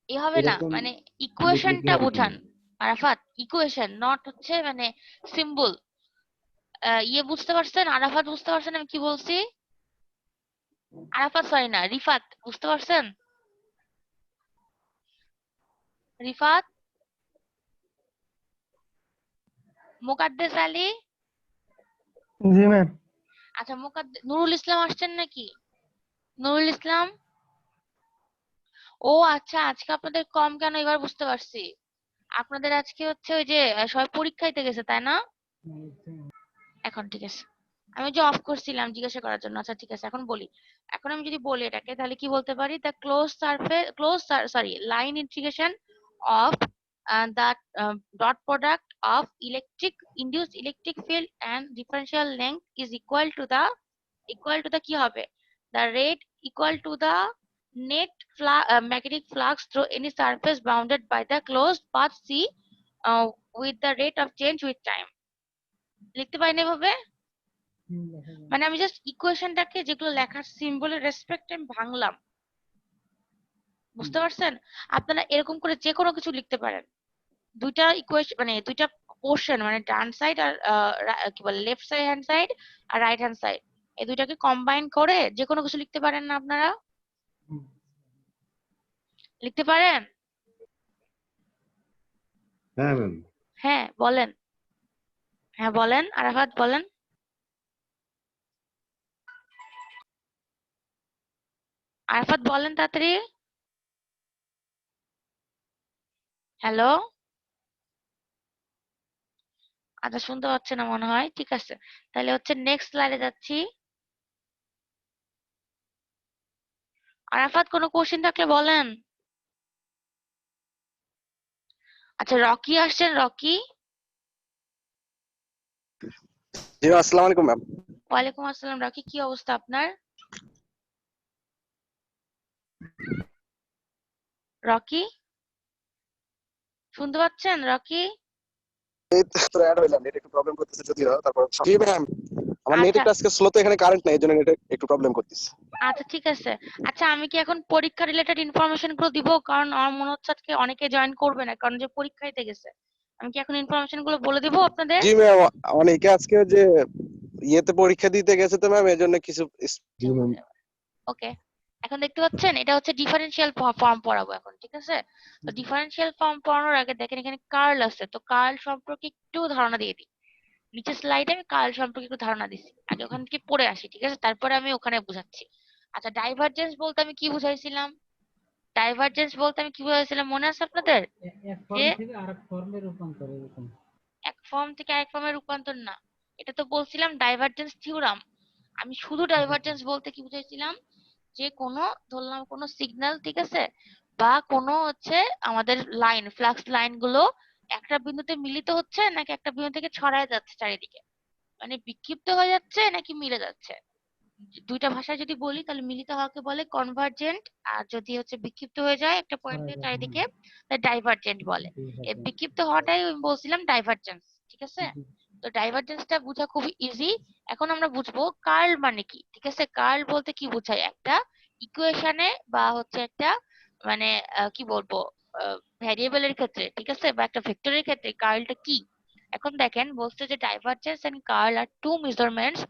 এ হবে না, এরকম মানে লিখলে কি ইকুয়েশনটা হবে বুঝান। কিনা? আরাফাত, ইকুয়েশন নট হচ্ছে মানে সিম্বল। ইয়ে বুঝতে পারছেন? আরাফাত বুঝতে পারছেন আমি কি বলছি? আরাফাত সরি না, রিফাত বুঝতে পারছেন? রিফাত, মোকাদ্দেস আলী, জি ম্যাম। আচ্ছা নুরুল ইসলাম আসছেন নাকি? নুরুল ইসলাম, ও আচ্ছা, আজকে আপনাদের কম কেন এবার বুঝতে পারছি। আপনাদের আজকে হচ্ছে ওই যে সবাই পরীক্ষা দিতে গেছে তাই না? এখন ঠিক আছে, আমি যে অফ করছিলাম জিজ্ঞাসা করার জন্য। আচ্ছা ঠিক আছে, এখন বলি। এখন আমি যদি বলি এটাকে তাহলে কি বলতে পারি? The close surface sorry line integration of the dot product of electric induced electric field and differential length is equal to the কি হবে? The rate equal to the net magnetic flux through any surface bounded by the closed path C with the rate of change with time। লিখতে পারি না এভাবে? মানে আমি just ইকুয়েশনটাকে যেগুলো লেখার সিম্বলের রেসপেক্ট আমি ভাঙলাম, বুঝতে পারছেন? আপনারা এরকম করে যে কোনো কিছু লিখতে পারেন। দুইটা ইকুয়েশন মানে দুইটা পোর্শন মানে ডান সাইড আর কি বলে লেফট সাইড হ্যান্ড সাইড আর রাইট হ্যান্ড সাইড এই দুইটাকে কম্বাইন করে যে কোনো কিছু লিখতে পারেন না আপনারা? লিখতে পারেন? হ্যাঁ ম্যাম। হ্যাঁ বলেন। হ্যাঁ বলেন আরাফাত বলেন। আরাফাত বলেন তাড়াতাড়ি। হ্যালো, আচ্ছা শুনতে পাচ্ছে না মনে হয়। ঠিক আছে, তাহলে হচ্ছে নেক্সট স্লাইডে যাচ্ছি। আরাফাত কোনো কোশ্চেন থাকলে বলেন। আচ্ছা রকি আসছেন, রকি। জি আসসালামু আলাইকুম ম্যাম। ওয়ালাইকুম আসসালাম। রকি কি অবস্থা আপনার? রকি শুনতে পাচ্ছেন রকি? এই তো অ্যাড হইলাম, নেট একটু প্রবলেম করতেছে যদিও, তারপর জি ম্যাম আমার নেট আচ্ছা একটু আজকে স্লো, তো এখানে কারেন্ট নাই, এজন্য নেট একটু প্রবলেম করতেছে। আচ্ছা ঠিক আছে। আচ্ছা আমি কি এখন পরীক্ষা রিলেটেড ইনফরমেশন গুলো দিব? কারণ আমার মনে হচ্ছে আজকে অনেকে জয়েন করবে না, কারণ যে পরীক্ষা দিতে গেছে। আমি কি এখন ইনফরমেশন গুলো বলে দিব আপনাদের? জি ম্যাম, অনেকে আজকে যে ইয়েতে পরীক্ষা দিতে গেছে তো ম্যাম, এজন্য কিছু জি ম্যাম। ওকে, এখন দেখতে পাচ্ছেন এটা হচ্ছে ডিফারেনশিয়াল ফর্ম পড়াবো এখন, ঠিক আছে? তো ডিফারেনশিয়াল ফর্ম পড়ানোর আগে দেখেন এখানে কার্ল আছে, তো কার্ল সম্পর্কে একটু ধারণা দিয়ে দিই। নিচের স্লাইডে আমি কার্ল সম্পর্কে একটু ধারণা দিছি, আগে ওখান থেকে পড়ে আসি, ঠিক আছে? তারপরে আমি ওখানে বুঝাচ্ছি। আচ্ছা ডাইভারজেন্স বলতে আমি কি বুঝাইছিলাম? ডাইভারজেন্স বলতে আমি কি বুঝাইছিলাম মনে আছে আপনাদের? এক যে ফর্ম থেকে আরেক ফর্মে রূপান্তর এরকম। এক ফর্ম থেকে আরেক ফর্মে রূপান্তর না, এটা তো বলছিলাম ডাইভারজেন্স থিওরাম। আমি শুধু ডাইভারজেন্স বলতে কি বুঝাইছিলাম, যে কোনো ধরলাম কোনো সিগন্যাল, ঠিক আছে, বা কোনো হচ্ছে আমাদের লাইন ফ্লাক্স লাইন গুলো একটা বিন্দুতে মিলিত হচ্ছে নাকি একটা বিন্দু থেকে ছড়ায় যাচ্ছে চারিদিকে, মানে বিক্ষিপ্ত হয়ে যাচ্ছে নাকি মিলে যাচ্ছে। দুইটা ভাষায় যদি বলি তাহলে মিলিত হওয়াকে বলে কনভার্জেন্ট, আর যদি হচ্ছে বিক্ষিপ্ত হয়ে যায় একটা পয়েন্টে চারিদিকে তাহলে ডাইভারজেন্ট বলে। এই বিক্ষিপ্ত হওয়াটাই আমি বলছিলাম ডাইভারজেন্স, ঠিক আছে? তো ডাইভারজেন্সটা বোঝা খুবই ইজি। এখন আমরা বুঝবো কার্ল মানে কি, ঠিক আছে? কার্ল বলতে কি বোঝায়, একটা ইকুয়েশনে বা হচ্ছে একটা মানে কি বলবো ভ্যারিয়েবলের ক্ষেত্রে, ঠিক আছে, বা একটা ভেক্টরের ক্ষেত্রে কার্লটা কি। এখন দেখেন বলছে যে divergence and curl are two measurements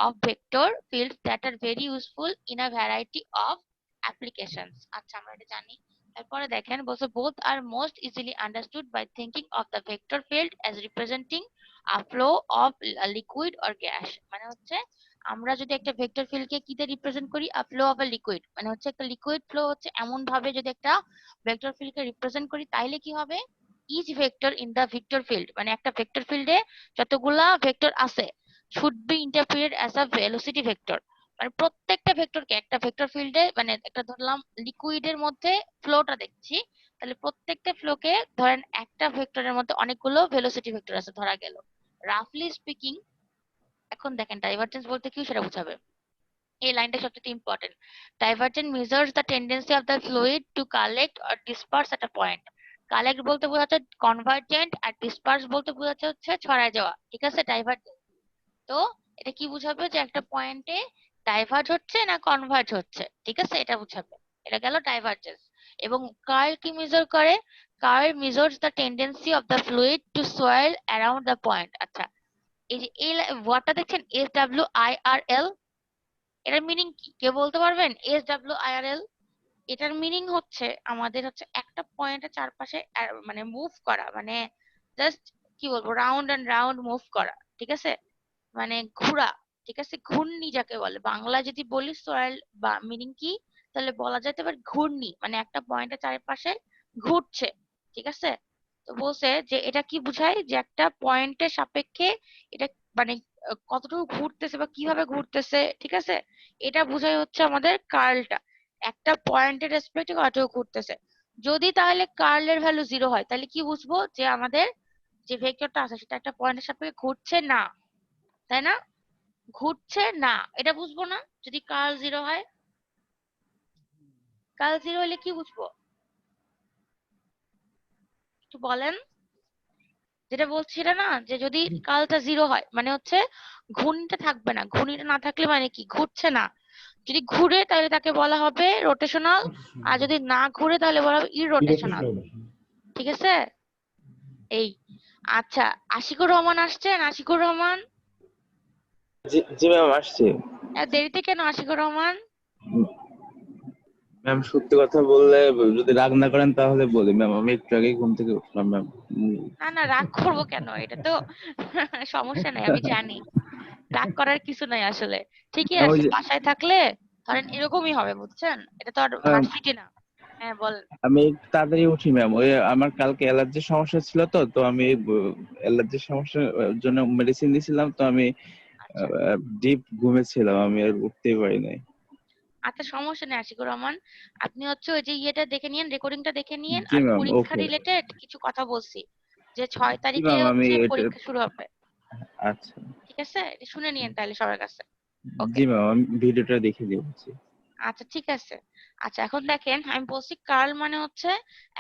of vector fields that are very useful in a variety of applications. আচ্ছা আমরা এটা জানি। তারপরে দেখেন বলছে both are most easily understood by thinking of the vector field as representing a flow of a liquid or gas। মানে হচ্ছে আমরা যদি একটা ভেক্টর ফিল্ডকে কিতে রিপ্রেজেন্ট করি, a flow of a liquid, মানে হচ্ছে একটা লিকুইড ফ্লো হচ্ছে এমন ভাবে যদি একটা ভেক্টর ফিল্ডকে রিপ্রেজেন্ট করি তাইলে কি হবে, each vector in the vector field, মানে একটা ভেক্টর ফিল্ডে যতগুলা ভেক্টর আছে should be interpreted as a velocity vector। মানে প্রত্যেকটা ভেক্টরকে একটা ভেক্টর ফিল্ডে মানে একটা ধরলাম লিকুইডের মধ্যে ফ্লোটা দেখছি, তাহলে প্রত্যেকটা ফ্লোকে ধরেন একটা ভেক্টরের মধ্যে অনেকগুলো ভেলোসিটি ভেক্টর আছে ধরা গেল, রাফলি স্পিকিং। এখন দেখেন ডাইভারজেন্স বলতে কি সেটা বোঝাবে। এই লাইনটা সবচেয়ে important. Divergent measures the tendency of the fluid to collect or disperse at a point. Collect বলতে বোঝাচ্ছে কনভার্জেন্ট, আর ডিসপার্স বলতে বোঝাচ্ছে হচ্ছে ছড়ায় যাওয়া, ঠিক আছে? ডাইভারজেন্ট তো এটা কি বুঝাবে, যে একটা পয়েন্টে ডাইভার্জ হচ্ছে না কনভার্জ হচ্ছে, ঠিক আছে? এটা বুঝাবে। এটা গেল ডাইভারজেন্স। এবং কার্ল কি মেজার করে? Curl measures the tendency of the fluid to swirl around the point. আচ্ছা এই যে এই ওয়ার্ডটা দেখছেন SWIRL, এটার মিনিং কি কেউ বলতে পারবেন? SWIRL এটার মিনিং হচ্ছে আমাদের হচ্ছে একটা পয়েন্টের চারপাশে মানে মুভ করা, মানে জাস্ট কি বলবো রাউন্ড এন্ড রাউন্ড মুভ করা, ঠিক আছে? মানে ঘোরা, ঠিক আছে? ঘূর্ণি যাকে বলে, বাংলা যদি বলি সোয়াল বা মিনিং কি, তাহলে বলা যেতে পারে ঘূর্ণি, মানে একটা পয়েন্টের চারপাশে ঘুরছে, ঠিক আছে? তো বলছে যে এটা কি বোঝায়, যে একটা পয়েন্টের সাপেক্ষে এটা মানে কতটুকু ঘুরতেছে বা কিভাবে ঘুরতেছে, ঠিক আছে? এটা বোঝায় হচ্ছে আমাদের কার্লটা, একটা পয়েন্টের রেসপেক্টে কতটুকু ঘুরতেছে। যদি তাহলে কার্লের ভ্যালু 0 হয় তাহলে কি বুঝবো, যে আমাদের যে ভেক্টরটা আছে সেটা একটা পয়েন্টের সাপেক্ষে ঘুরছে না, তাই না? ঘুরছে না, এটা বুঝবো না যদি কার্ল 0 হয়। কার্ল 0 হলে কি বুঝবো একটু বলেন। যেটা বলছি এটা না, যে যদি কার্লটা 0 হয় মানে হচ্ছে ঘূর্ণিটা থাকবে না, ঘূর্ণিটা না থাকলে মানে কি ঘুরছে না। যদি ঘুরে তাহলে তাকে বলা হবে রোটেশনাল, আর যদি না ঘুরে তাহলে বলা হবে ইরোটেশনাল। ঠিক আছে? এই আচ্ছা, আশিকুর রহমান আসছেন? আশিকুর রহমান, জি জি ম্যাম, আসছি। দেরিতে কেন আশিকুর রহমান? ম্যাম সত্যি কথা বললে, যদি রাগ না করেন তাহলে বলি ম্যাম, আমি একটু আগেই ঘুম থেকে উঠলাম ম্যাম। না না, রাগ করবো কেন? এটা তো সমস্যা নাই, আমি জানি রাগ করার কিছু নাই আসলে। ঠিকই ওই আছে, যে বাসায় থাকলে ধরেন এরকমই হবে, বুঝছেন? এটা তো আর ভার্সিটি না। হ্যাঁ বল। আমি একটু তাড়াতাড়ি উঠি ম্যাম, ওই আমার কালকে অ্যালার্জির সমস্যা ছিল, তো আমি অ্যালার্জির সমস্যার জন্য মেডিসিন দিয়েছিলাম, তো আমি আচ্ছা ডিপ ঘুমেছিলাম, আমি আর উঠতেই পারি নাই। আচ্ছা, সমস্যা নেই আশিকুর রহমান, আপনি হচ্ছে ওই যে ইয়েটা দেখে নিয়েন, রেকর্ডিংটা দেখে নিয়েন। জি আর ম্যাম, পরীক্ষা ওকে। রিলেটেড কিছু কথা বলছি, যে 6 জি তারিখে ম্যাম, আমি হচ্ছে এটা, পরীক্ষা শুরু হবে। আচ্ছা। ঠিক আছে, এটা শুনে নিয়েন তাহলে সবার কাছে। ওকে, জি ম্যাম, আমি ভিডিওটা দেখে দিয়েছি। আচ্ছা ঠিক আছে। আচ্ছা এখন দেখেন, আমি বলছি কার্ল মানে হচ্ছে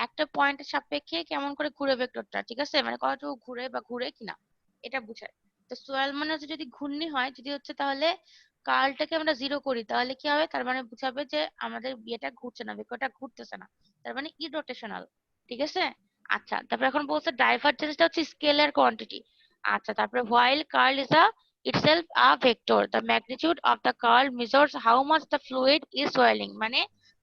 একটা পয়েন্টের সাপেক্ষে কেমন করে ঘুরে ভেক্টরটা, ঠিক আছে, মানে কতটুকু ঘুরে বা ঘুরে কিনা এটা বোঝায়। তো সোয়াল মানে হচ্ছে যদি ঘূর্ণি হয়, যদি হচ্ছে তাহলে কার্লটাকে আমরা জিরো করি তাহলে কি হবে, তার মানে বুঝাবে যে আমাদের ইয়েটা ঘুরছে না, ভেক্টরটা ঘুরতেছে না, তার মানে ইরোটেশনাল। ঠিক আছে। আচ্ছা তারপর এখন বলছে ডাইভারজেন্সটা হচ্ছে স্কেলার কোয়ান্টিটি। আচ্ছা তারপরে while curl is a itself a vector, the magnitude of the curl measures how much the fluid is swirling, মানে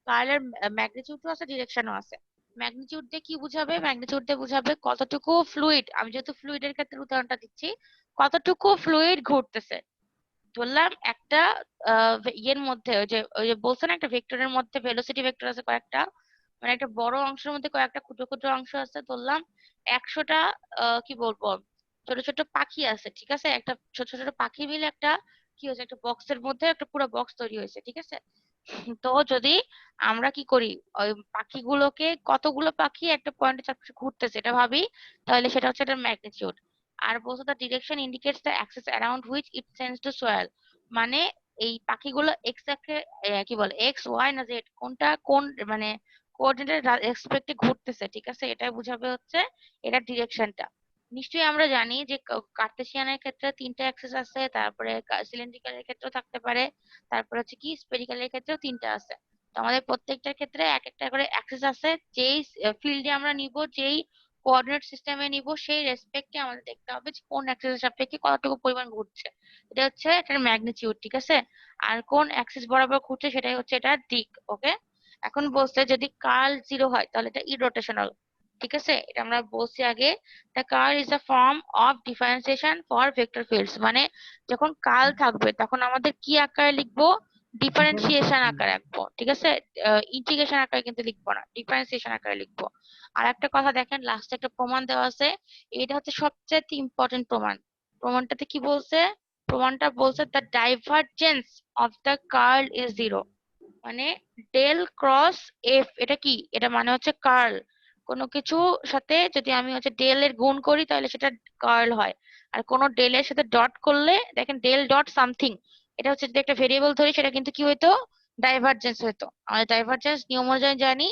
কার্লের ম্যাগনিটিউডও আছে, ডিরেকশনও আছে। ম্যাগনিটিউড দিয়ে কি বুঝাবে? ম্যাগনিটিউড দিয়ে বুঝাবে কতটুকু ফ্লুইড, আমি যেহেতু ফ্লুইডের ক্ষেত্রে উদাহরণটা দিচ্ছি, কতটুকু ফ্লুইড ঘুরতেছে। ধরলাম একটা ইয়ের মধ্যে, ওই যে বলছে না একটা ভেক্টরের মধ্যে ভেলোসিটি ভেক্টর আছে কয়েকটা, মানে একটা বড় অংশের মধ্যে কয়েকটা ক্ষুদ্র ক্ষুদ্র অংশ আছে। ধরলাম 100টা কি বলবো ছোট ছোট পাখি আছে, ঠিক আছে, একটা ছোট ছোট পাখি মিলে একটা কি হয়েছে, একটা বক্সের মধ্যে একটা পুরো বক্স তৈরি হয়েছে, ঠিক আছে। তো যদি আমরা কি করি, ওই পাখিগুলোকে, কতগুলো পাখি একটা পয়েন্টে চারপাশে ঘুরতেছে এটা ভাবি, তাহলে সেটা হচ্ছে এটার ম্যাগনিটিউড। আর বলছে the direction indicates the axis around which it tends to swirl, মানে এই পাখিগুলো এক্স অক্ষে কি বলে এক্স ওয়াই না জেড, কোনটা কোন মানে কোঅর্ডিনেটের রেসপেক্টে ঘুরতেছে, ঠিক আছে, এটাই বুঝাবে হচ্ছে এটার ডিরেকশনটা। নিশ্চয়ই আমরা জানি যে কার্টেসিয়ানের ক্ষেত্রে 3টা অ্যাক্সিস আছে, তারপরে সিলিন্ড্রিক্যালের ক্ষেত্রেও থাকতে পারে, তারপর হচ্ছে কি স্পেরিক্যালের ক্ষেত্রেও 3টা আছে। তো আমাদের প্রত্যেকটার ক্ষেত্রে এক একটা করে অ্যাক্সিস আছে, যেই ফিল্ডে আমরা নিব, যেই কোঅর্ডিনেট সিস্টেমে নিব, সেই রেসপেক্টে আমাদের দেখতে হবে যে কোন অ্যাক্সিসের সাপেক্ষে কতটুকু পরিমাণ ঘুরছে। এটা হচ্ছে এটার ম্যাগনিটিউড, ঠিক আছে। আর কোন অ্যাক্সিস বরাবর ঘুরছে সেটাই হচ্ছে এটার দিক। ওকে, এখন বলছে যদি কার্ল জিরো হয় তাহলে এটা ইরোটেশনাল। ঠিক আছে, এটা আমরা বলছি আগে। The curl is a form of differentiation for vector fields, মানে যখন কার্ল থাকবে তখন আমাদের কি আকারে লিখবো? ডিফারেন্সিয়েশন আকারে লিখবো, ঠিক আছে। ইন্টিগ্রেশন আকারে কিন্তু লিখবো না, ডিফারেন্সিয়েশন আকারে লিখবো। আর একটা কথা দেখেন, লাস্টে একটা প্রমাণ দেওয়া আছে, এটা হচ্ছে সবচেয়ে ইম্পর্টেন্ট প্রমাণ। প্রমাণটাতে কি বলছে? প্রমাণটা বলছে the divergence of the curl is zero, মানে ডেল ক্রস এফ, এটা কি, এটা মানে হচ্ছে কার্ল। কোনো কিছু সাথে যদি আমি হচ্ছে ডেল এর গুণ করি তাহলে সেটা কার্ল হয়। আর কোনো ডেল এর সাথে ডট করলে, দেখেন ডেল ডট সামথিং, এটা হচ্ছে যদি একটা ভেরিয়েবল ধরি সেটা কিন্তু কি হইতো, ডাইভারজেন্স হইতো। আমাদের ডাইভারজেন্স নিয়ম অনুযায়ী জানি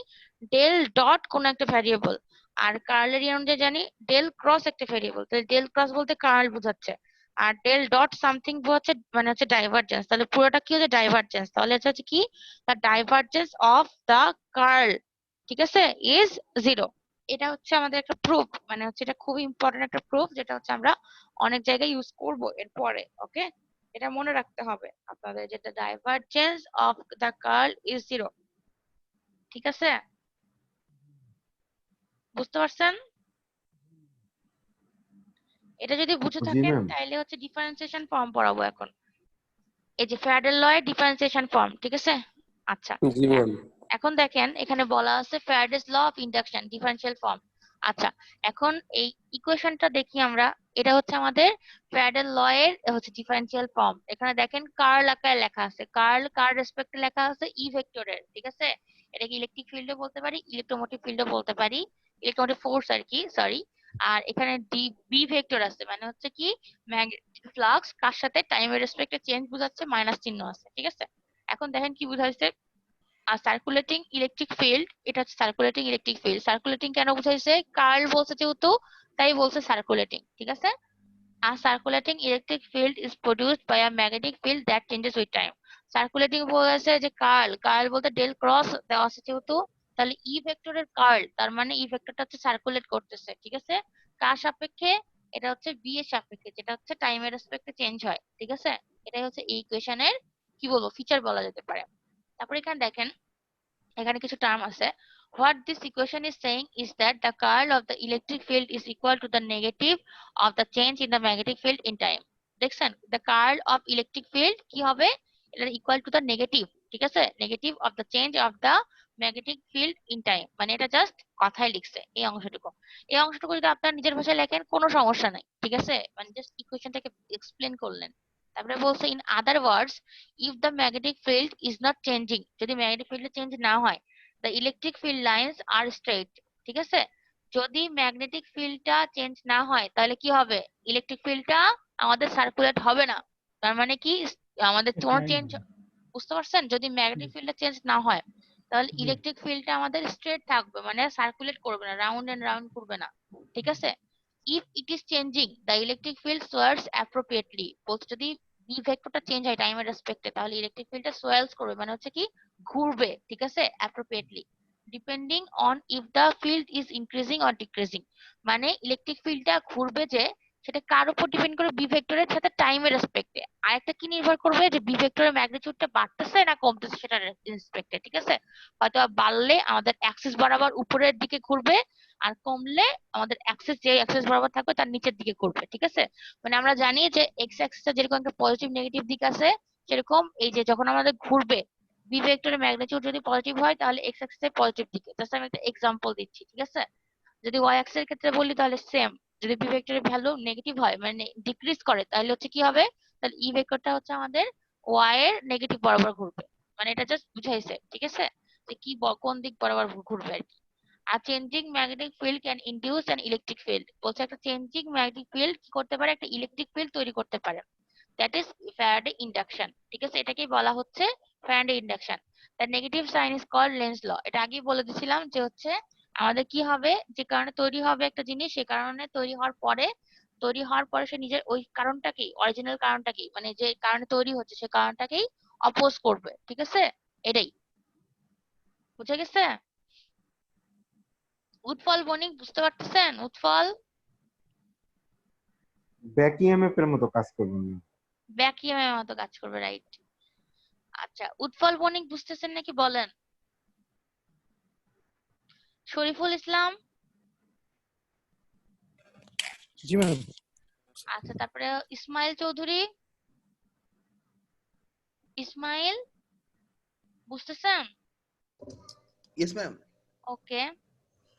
ডেল ডট কোন একটা ভ্যারিয়েবল, আর কার্লের নিয়ম অনুযায়ী জানি ডেল ক্রস একটা ভ্যারিয়েবল, তাহলে ডেল ক্রস বলতে কার্ল বোঝাচ্ছে, আর ডেল ডট সামথিং বোঝাচ্ছে মানে হচ্ছে ডাইভারজেন্স। তাহলে পুরোটা কি হচ্ছে, ডাইভারজেন্স। তাহলে হচ্ছে কি, the divergence of the curl, ঠিক আছে, ইজ জিরো। এটা হচ্ছে আমাদের একটা প্রুফ, মানে হচ্ছে এটা খুবই ইম্পর্টেন্ট একটা প্রুফ, যেটা হচ্ছে আমরা অনেক জায়গায় ইউজ করব এরপরে। ওকে, এটা মনে রাখতে হবে আপনাদের, যেটা divergence of the curl is zero. ঠিক আছে, বুঝতে পারছেন? এটা যদি বুঝে জি থাকেন ম্যাম। তাহলে হচ্ছে ডিফারেন্সিয়েশন ফর্ম পড়াবো এখন। এই যে ফ্যারাডের ল এর ডিফারেন্সিয়েশন ফর্ম, ঠিক আছে। আচ্ছা, জি ম্যাম। এখন দেখেন এখানে বলা আছে Faraday's law of induction differential form. আচ্ছা, এখন এই ইকুয়েশনটা দেখি আমরা, এটা হচ্ছে আমাদের ফ্যারাডের ল এর হচ্ছে ডিফারেনশিয়াল ফর্ম। এখানে দেখেন কার্ল আকারে লেখা আছে, কার্ল কার রেসপেক্টে লেখা আছে ই ভেক্টরের, ঠিক আছে। এটাকে ইলেকট্রিক ফিল্ডও বলতে পারি, ইলেকট্রোমোটিভ ফিল্ডও বলতে পারি, ইলেকট্রোমোটিভ ফোর্স আর কি, সরি। আর এখানে ডি বি ভেক্টর আছে, মানে হচ্ছে কি ফ্লাক্স কার সাথে টাইমের রেসপেক্টে চেঞ্জ বোঝাচ্ছে, মাইনাস চিহ্ন আছে, ঠিক আছে। এখন দেখেন কি বুঝাইছে, আর সার্কুলেটিং ইলেকট্রিক ফিল্ড, এটা হচ্ছে সার্কুলেটিং ইলেকট্রিক ফিল্ড। সার্কুলেটিং কেন বুঝাইছে, কার্ল বলছে যেহেতু তাই বলছে সার্কুলেটিং, ঠিক আছে। আর circulating electric field is produced by a magnetic field that changes with time. Circulating বলেছে যে কার্ল, কার্ল বলতে ডেল ক্রস দেওয়া আছে যেহেতু, তাহলে ই ভেক্টরের কার্ল, তার মানে ই ভেক্টরটা হচ্ছে সার্কুলেট করতেছে, ঠিক আছে? কার সাপেক্ষে? এটা হচ্ছে বি এর সাপেক্ষে, যেটা হচ্ছে টাইমের রেসপেক্টে চেঞ্জ হয়, ঠিক আছে? এটাই হচ্ছে এই ইকুয়েশনের কি বলবো ফিচার বলা যেতে পারে। তারপর এখানে দেখেন, এখানে কিছু টার্ম আছে। What this equation is saying is that the curl of the electric field is equal to the negative of the change in the magnetic field in time. দেখছেন, the curl of electric field কি হবে? এটা equal to the negative, ঠিক আছে? Negative of the change of the magnetic field in time, মানে এটা just কথাই লিখছে এই অংশটুকু। এই অংশটুকু যদি আপনার নিজের ভাষায় লেখেন কোনো সমস্যা নাই, ঠিক আছে? মানে জাস্ট ইকুয়েশনটাকে এক্সপ্লেন করলেন। তারপরে বলছে in other words, if the magnetic field is not changing, যদি ম্যাগনেটিক ফিল্ডে চেঞ্জ না হয়, the electric field lines are straight, ঠিক আছে? যদি ম্যাগনেটিক ফিল্ডটা চেঞ্জ না হয় তাহলে কি হবে? ইলেকট্রিক ফিল্ডটা আমাদের সার্কুলেট হবে না। তার মানে কি আমাদের কোনো Apply চেঞ্জ, হবে। বুঝতে পারছেন? যদি ম্যাগনেটিক ফিল্ডটা চেঞ্জ না হয় তাহলে জি। ইলেকট্রিক ফিল্ডটা আমাদের স্ট্রেট থাকবে, মানে সার্কুলেট করবে না, রাউন্ড এন্ড রাউন্ড করবে না, ঠিক আছে? if it is changing, the electric field swirls appropriately, বলছে যদি বি ভেক্টরটা চেঞ্জ হয় টাইমের রেসপেক্টে তাহলে ইলেকট্রিক ফিল্ডটা সোয়েলস করবে, মানে হচ্ছে কি ঘুরবে, ঠিক আছে? Appropriately depending on if the field is increasing or decreasing, মানে ইলেকট্রিক ফিল্ডটা ঘুরবে যে সেটা কার উপর ডিপেন্ড করে? বি ভেক্টরের সাথে টাইমের রেসপেক্টে। আরেকটা কি নির্ভর করবে? যে বি ভেক্টরের ম্যাগনিটিউডটা বাড়তেছে না কমতেছে সেটার রেসপেক্টে, ঠিক আছে? হয়তো বাড়লে আমাদের অ্যাক্সিস বরাবর উপরের দিকে ঘুরবে, আর কমলে আমাদের অ্যাক্সিস যে অ্যাক্সিস বরাবর থাকবে তার নিচের দিকে ঘুরবে, ঠিক আছে? মানে আমরা জানি যে এক্স অ্যাক্সিসটা যেরকম একটা পজিটিভ নেগেটিভ দিক আছে, সেরকম এই যে যখন আমাদের ঘুরবে বি ভেক্টরের ম্যাগনিটিউড যদি পজিটিভ হয় তাহলে এক্স অ্যাক্সিসের পজিটিভ দিকে। জাস্ট আমি একটা এক্সাম্পল দিচ্ছি, ঠিক আছে? যদি ওয়াই অ্যাক্সিসের ক্ষেত্রে বলি তাহলে সেম, যদি বি ভেক্টরের ভ্যালু নেগেটিভ হয় মানে ডিক্রিজ করে তাহলে হচ্ছে কি হবে? তাহলে ই ভেক্টরটা হচ্ছে আমাদের ওয়াই এর নেগেটিভ বরাবর ঘুরবে, মানে এটা জাস্ট বুঝাইছে, ঠিক আছে? যে কি কোন দিক বরাবর ঘুরবে আর কি। A changing magnetic field can induce an electric field, বলছে একটা চেঞ্জিং ম্যাগনেটিক ফিল্ড কি করতে পারে? একটা ইলেকট্রিক ফিল্ড তৈরি করতে পারে, দ্যাট ইজ ফ্যারাডে ইন্ডাকশন, ঠিক আছে? এটাকেই বলা হচ্ছে Faraday induction. The negative sign is called Lenz law, এটা আগেই বলে দিয়েছিলাম যে হচ্ছে আমাদের কি হবে, যে কারণে তৈরি হবে একটা জিনিস, সে কারণে তৈরি হওয়ার পরে সে নিজের ওই কারণটাকেই, অরিজিনাল কারণটাকেই, মানে যে কারণে তৈরি হচ্ছে সে কারণটাকেই অপোজ করবে, ঠিক আছে? এটাই বুঝে গেছে? উৎফল বণিক বুঝতে পারতেছেন? উৎফল ব্যাক ইএমএফ এর মতো কাজ করবে না। ভ্যাকিউমের মতো কাজ করবে, রাইট? আচ্ছা, উৎফল বণিক বুঝতেছেন নাকি বলেন? শরীফুল ইসলাম, জি ম্যাম। আচ্ছা, তারপরে ইসমাইল চৌধুরী, ইসমাইল বুঝতেছেন? Yes ma'am. ওকে,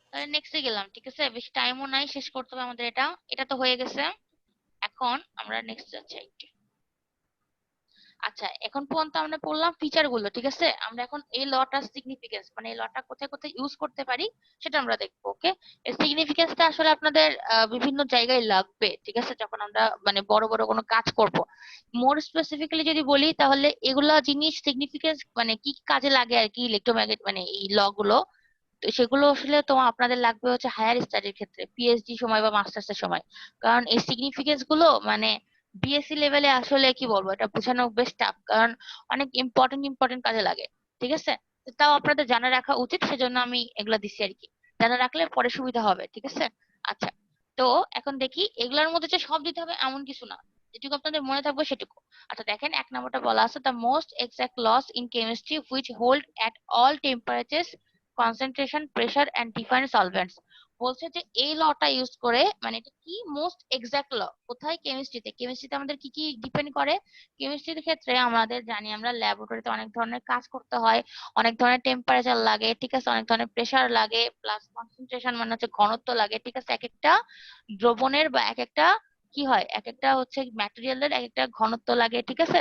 তাহলে নেক্সটে গেলাম, ঠিক আছে? বেশি টাইমও নাই, শেষ করতে হবে আমাদের। এটা এটা তো হয়ে গেছে, এখন আমরা নেক্সট যাচ্ছি। আচ্ছা, এখন পর্যন্ত আমরা পড়লাম ফিচার গুলো, ঠিক আছে? আমরা এখন এই লটার সিগনিফিকেন্স, মানে এই লটা কোথায় কোথায় ইউজ করতে পারি সেটা আমরা দেখবো। ওকে, এই সিগনিফিকেন্সটা আসলে আপনাদের বিভিন্ন জায়গায় লাগবে, ঠিক আছে? যখন আমরা মানে বড় বড় কোনো কাজ করব। মোর স্পেসিফিক্যালি যদি বলি তাহলে এগুলা জিনিস সিগনিফিকেন্স মানে কি কি কাজে লাগে আর কি, ইলেকট্রোম্যাগনেট মানে এই ল গুলো, তো সেগুলো আসলে তোমার আপনাদের লাগবে হচ্ছে হায়ার স্টাডির ক্ষেত্রে, পিএইচডি সময় বা মাস্টার্স এর সময়। কারণ এই সিগনিফিকেন্স গুলো মানে বিএসসি লেভেলে আসলে কি বলবো, এটা বোঝানো বেশ টাফ, কারণ অনেক ইম্পর্টেন্ট ইম্পর্টেন্ট কাজে লাগে, ঠিক আছে? তো তাও আপনাদের জানা রাখা উচিত, সেজন্য আমি এগুলা দিচ্ছি আর কি, জানা রাখলে পরে সুবিধা হবে, ঠিক আছে? আচ্ছা, তো এখন দেখি এগুলোর মধ্যে যে সব দিতে হবে এমন কিছু না, যেটুকু আপনাদের মনে থাকবে সেটুকু। আচ্ছা দেখেন, এক নম্বরটা বলা আছে the most exact laws in chemistry which hold at all temperature, concentration, pressure and different solvents. বলছে যে এই লটা ইউজ করে, মানে এটা কি মোস্ট এক্সাক্ট ল কোথায়? কেমিস্ট্রিতে। কেমিস্ট্রিতে আমাদের কি কি ডিপেন্ড করে? কেমিস্ট্রির ক্ষেত্রে আমাদের জানি আমরা ল্যাবরেটরিতে অনেক ধরনের কাজ করতে হয়, অনেক ধরনের টেম্পারেচার লাগে, ঠিক আছে? অনেক ধরনের প্রেসার লাগে, প্লাস কনসেন্ট্রেশন মানে হচ্ছে ঘনত্ব লাগে, ঠিক আছে? এক একটা দ্রবণের বা এক একটা কি হয়, এক একটা হচ্ছে ম্যাটেরিয়ালের এক একটা ঘনত্ব লাগে, ঠিক আছে?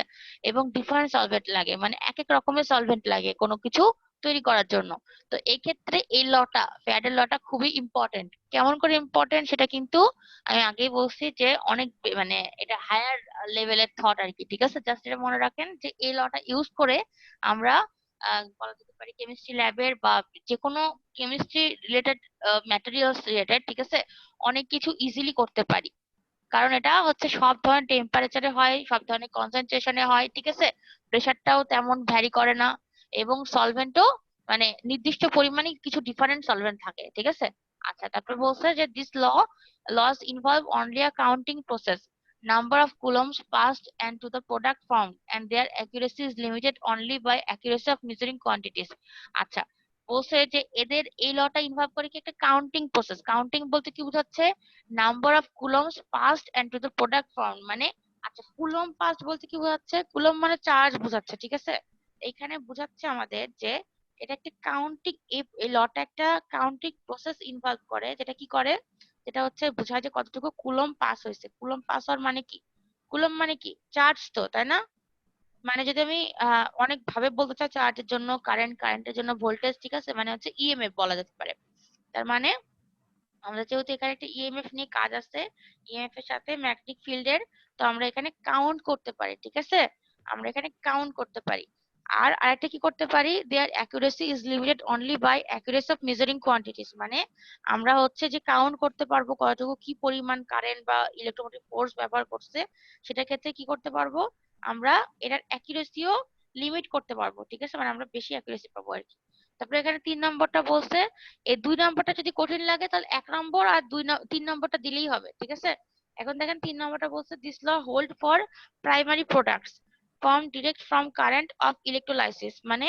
এবং ডিফারেন্ট সলভেন্ট লাগে, মানে এক এক রকমের সলভেন্ট লাগে কোনো কিছু তৈরি করার জন্য। তো এই ক্ষেত্রে এই লটা, ফ্যারাডের লটা খুবই ইম্পর্টেন্ট। কেমন করে ইম্পর্টেন্ট সেটা কিন্তু আমি আগেই বলছি যে অনেক মানে এটা হায়ার লেভেলের থট আর কি, ঠিক আছে? জাস্ট এটা মনে রাখেন যে এই লটা ইউজ করে আমরা বলা যেতে পারে কেমিস্ট্রি ল্যাবের বা যে কোনো কেমিস্ট্রি রিলেটেড ম্যাটেরিয়ালস রিলেটেড, ঠিক আছে, অনেক কিছু ইজিলি করতে পারি। কারণ এটা হচ্ছে সব ধরনের টেম্পারেচারে হয়, সব ধরনের কনসেন্ট্রেশনে হয়, ঠিক আছে? প্রেসারটাও তেমন ভ্যারি করে না, এবং সলভেন্টও মানে নির্দিষ্ট পরিমাণে কিছু ডিফারেন্ট সলভেন্ট থাকে, ঠিক আছে। আচ্ছা, তারপর বলছে যে this laws involve only a counting process, number of coulombs passed and to the product formed, and their accuracy is limited only by accuracy of measuring quantities. আচ্ছা, বলছে যে এদের এই লটা ইনভলভ করে কি একটা কাউন্টিং প্রসেস। কাউন্টিং বলতে কি বোঝাচ্ছে, number of coulombs passed and to the product form, মানে আচ্ছা কুলম্ব পাসড বলতে কি বোঝাচ্ছে, কুলম্ব মানে চার্জ বোঝাচ্ছে, ঠিক আছে। এখানে বোঝাচ্ছে আমাদের যে এটা একটা কাউন্টিং, এই লটা একটা কাউন্টিং প্রসেস ইনভলভ করে, যেটা কি করে, যেটা হচ্ছে বোঝায় যে কতটুকু কুলম্ব পাস হয়েছে। কুলম্ব পাস হওয়ার মানে কি, কুলম্ব মানে কি চার্জ তো, তাই না। মানে যদি আমি অনেক ভাবে বলতে চাই, চার্জের জন্য কারেন্ট, কারেন্টের জন্য ভোল্টেজ, ঠিক আছে, মানে হচ্ছে ইএমএফ বলা যেতে পারে। তার মানে আমাদের যেহেতু এখানে একটা ইএমএফ নিয়ে কাজ আছে, ইএমএফ এর সাথে ম্যাগনেটিক ফিল্ডের, তো আমরা এখানে কাউন্ট করতে পারি, ঠিক আছে, আমরা এখানে কাউন্ট করতে পারি। আর আরেকটা কি করতে পারি, their accuracy is limited only by accuracy of measuring quantities, মানে আমরা হচ্ছে যে কাউন্ট করতে পারবো কতটুকু কি পরিমাণ কারেন্ট বা ইলেকট্রোমোটিভ ফোর্স ব্যবহার করছে, সেটার ক্ষেত্রে কি করতে পারবো, আমরা এটার অ্যাকুরেসিও লিমিট করতে পারবো, ঠিক আছে, মানে আমরা বেশি অ্যাকুরেসি পাবো আর কি। তারপরে এখানে 3 নম্বরটা বলছে, এই 2 নম্বরটা যদি কঠিন লাগে তাহলে 1 নম্বর আর 3 নম্বরটা দিলেই হবে, ঠিক আছে। এখন দেখেন 3 নম্বরটা বলছে this law hold for primary products form direct from current of electrolysis, মানে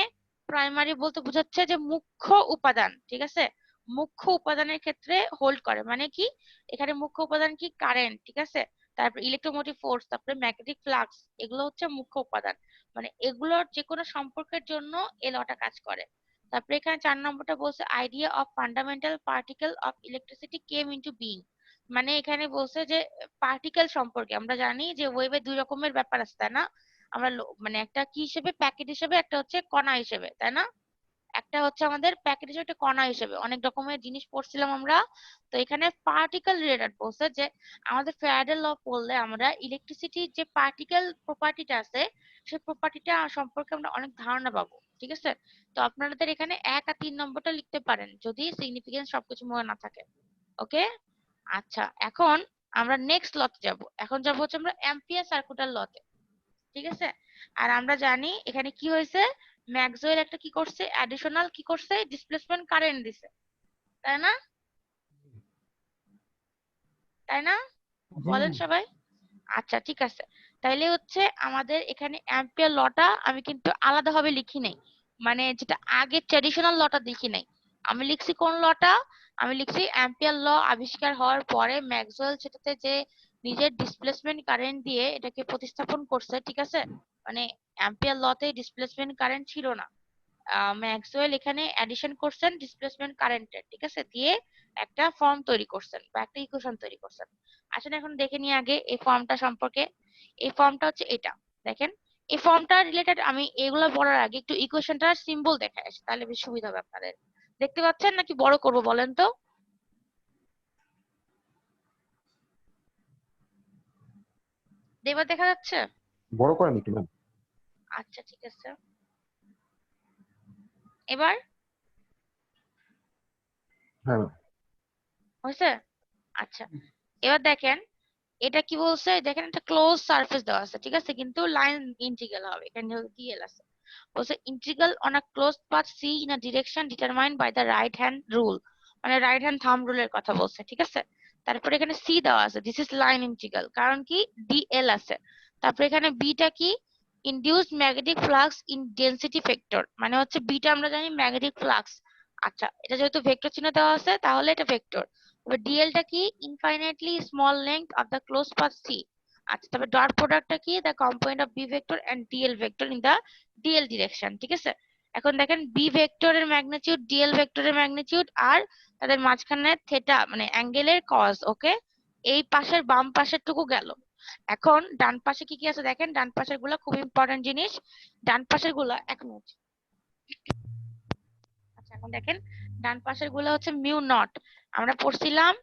প্রাইমারি বলতে বোঝাচ্ছে যে মুখ্য উপাদান, ঠিক আছে, মুখ্য উপাদানের ক্ষেত্রে হোল্ড করে, মানে কি এখানে মুখ্য উপাদান কি কারেন্ট, ঠিক আছে, তারপর ইলেকট্রোমোটিভ ফোর্স, তারপরে ম্যাগনেটিক ফ্লাক্স, এগুলো হচ্ছে মুখ্য উপাদান, মানে এগুলোর যে কোনো সম্পর্কের জন্য এই লটা কাজ করে। তারপরে এখানে 4 নম্বরটা বলছে idea of fundamental particle of electricity came into being, মানে এখানে বলছে যে পার্টিকেল সম্পর্কে আমরা জানি যে ওয়েভে 2 রকমের ব্যাপার আছে, তাই না। আমরা মানে একটা কি হিসেবে, প্যাকেট হিসেবে, একটা হচ্ছে কণা হিসেবে, তাই না। একটা হচ্ছে আমাদের প্যাকেট হিসেবে, একটা কণা হিসেবে, অনেক রকমের জিনিস পড়ছিলাম আমরা। তো এখানে পার্টিকেল রিলেটেড বলছে যে আমাদের ফ্যারাডে ল পড়লে আমরা ইলেকট্রিসিটির যে পার্টিকেল প্রপার্টিটা আছে, সেই প্রপার্টিটা সম্পর্কে আমরা অনেক ধারণা পাবো, ঠিক আছে। তো আপনাদের এখানে 1 আর 3 নম্বরটা লিখতে পারেন যদি সিগনিফিকেন্স সবকিছু মনে না থাকে, ওকে। আচ্ছা, এখন আমরা নেক্সট লতে যাব, এখন যাব হচ্ছে আমরা অ্যাম্পিয়ার সার্কুইটাল লতে, ঠিক আছে। আর আমরা জানি এখানে কি হয়েছে, ম্যাক্সওয়েল একটা কি করছে, অ্যাডিশনাল কি করছে, ডিসপ্লেসমেন্ট কারেন্ট দিছে, তাই না, তাই না, জি বলেন ম্যাম। সবাই। আচ্ছা, ঠিক আছে। তাইলে হচ্ছে আমাদের এখানে অ্যাম্পিয়ার লটা আমি কিন্তু আলাদাভাবে লিখি নাই, মানে যেটা আগে ট্র্যাডিশনাল লটা লিখি নাই। আমি লিখছি কোন লটা, আমি লিখছি অ্যাম্পিয়ার ল আবিষ্কার হওয়ার পরে ম্যাক্সওয়েল সেটাতে যে নিজের ডিসপ্লেসমেন্ট কারেন্ট দিয়ে এটাকে প্রতিস্থাপন করছে, ঠিক আছে। মানে অ্যাম্পিয়ার লতে ডিসপ্লেসমেন্ট কারেন্ট ছিল না, ম্যাক্সওয়েল এখানে অ্যাডিশন করছেন ডিসপ্লেসমেন্ট কারেন্টের, ঠিক আছে, দিয়ে একটা ফর্ম তৈরি করছেন বা একটা ইকুয়েশন তৈরি করছেন। আসলে এখন দেখে নিই আগে এই ফর্মটা সম্পর্কে। এই ফর্মটা হচ্ছে এটা, দেখেন। এই ফর্মটা রিলেটেড আমি এগুলো বলার আগে একটু ইকুয়েশনটার সিম্বল দেখাই আসি, তাহলে বেশ সুবিধা হবে আপনাদের। দেখতে পাচ্ছেন নাকি বড় করব বলেন তো। এবার দেখা যাচ্ছে। বড় করেন একটু ম্যাম। আচ্ছা, ঠিক আছে। এবার হ্যাঁ ম্যাম। হয়েছে। আচ্ছা, এবার দেখেন এটা কি বলছে, দেখেন একটা ক্লোজ সারফেস দেওয়া আছে, ঠিক আছে, কিন্তু লাইন ইন্টিগ্রাল হবে, এখানে যেহেতু ডিএল আছে। বলছে integral on a closed path C in a direction determined by the right hand rule, মানে রাইট হ্যান্ড থাম্ব রুলের কথা বলছে, ঠিক আছে। তারপরে এখানে সি দেওয়া আছে, দিস ইজ লাইন ইন্টিগ্রাল, কারণ কি ডিএল আছে। তারপরে এখানে বিটা কি, induced magnetic flux in density vector, মানে হচ্ছে বিটা আমরা জানি ম্যাগনেটিক ফ্লাক্স। আচ্ছা, এটা যেহেতু ভেক্টর চিহ্ন দেওয়া আছে তাহলে এটা ভেক্টর। এবার ডিএল টা কি, infinitely small length of the close path C. আচ্ছা, তবে ডট প্রোডাক্টটা কি, the component of B vector and DL vector in the DL direction, ঠিক আছে। এখন দেখেন বি ভেক্টরের ম্যাগনিটিউড, ডিএল ভেক্টরের ম্যাগনিটিউড, আর তাদের মাঝখানে থেটা মানে অ্যাঙ্গেলের কজ, ওকে। এই পাশের বাম পাশের টুকু গেল। এখন ডান পাশে কি কি আছে দেখেন, ডান পাশের গুলা খুব ইম্পর্টেন্ট জিনিস। ডান পাশের গুলা 1 মিনিট। আচ্ছা, এখন দেখেন ডান পাশের গুলো হচ্ছে মিউ নট। আমরা পড়ছিলাম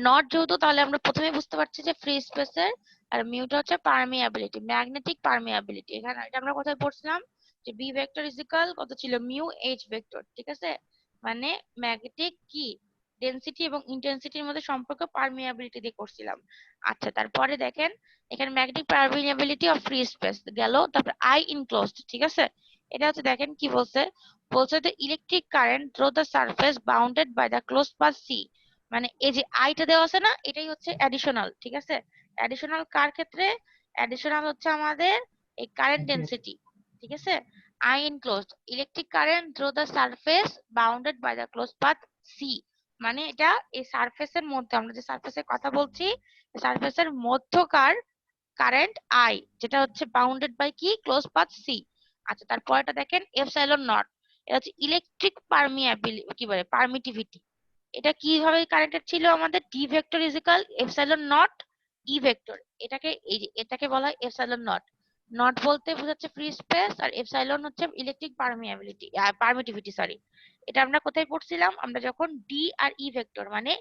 নট যেহেতু, তাহলে আমরা প্রথমে বুঝতে পারছি যে ফ্রি স্পেসের, আর মিউটা হচ্ছে পারমিয়াবিলিটি, ম্যাগনেটিক পারমিয়াবিলিটি। এখানে এটা আমরা কোথায় পড়ছিলাম, যে বি ভেক্টর ইজ ইকুয়াল কত ছিল, মিউ এইচ ভেক্টর, ঠিক আছে, মানে ম্যাগনেটিক কি ডেনসিটি এবং ইন্টেন্সিটির মধ্যে সম্পর্ক পারমিয়াবিলিটি দিয়ে করছিলাম। আচ্ছা, তারপরে দেখেন এখানে magnetic permeability of free space গেল, তারপর আই ইনক্লোজড, ঠিক আছে। এটা হচ্ছে দেখেন কি বলছে, বলছে যে electric current through the surface bounded by the close path C. মানে এই যে আইটা দেওয়া আছে না, এটাই হচ্ছে অ্যাডিশনাল, ঠিক আছে। অ্যাডিশনাল কার ক্ষেত্রে? অ্যাডিশনাল হচ্ছে আমাদের এই কারেন্ট ডেনসিটি, ঠিক আছে। I enclosed electric current through the surface bounded by the closed path C, মানে এটা এই সারফেসের মধ্যে, আমরা যে সারফেসের কথা বলছি, সারফেসের মধ্যকার কারেন্ট I, যেটা হচ্ছে বাউন্ডেড বাই কি? Close path C। আচ্ছা, তারপরটা দেখেন এপসাইলন নট, এটা হচ্ছে ইলেকট্রিক পারমিয়াবিলিটি, কি বলে, পারমিটিভিটি। এটা কিভাবে কারেন্টেড ছিল আমাদের? D vector is equal epsilon naught E vector. এটাকে এই যে এটাকে বলা হয় এপসাইলন নট। নট বলতে বোঝাচ্ছে ফ্রি স্পেস, আর এপসাইলন হচ্ছে ইলেকট্রিক পারমিয়াবিলিটি, পারমিটিভিটি, সরি। এটা আমরা কোথায় পড়ছিলাম? আমরা যখন ডি আর ই ভেক্টর মানে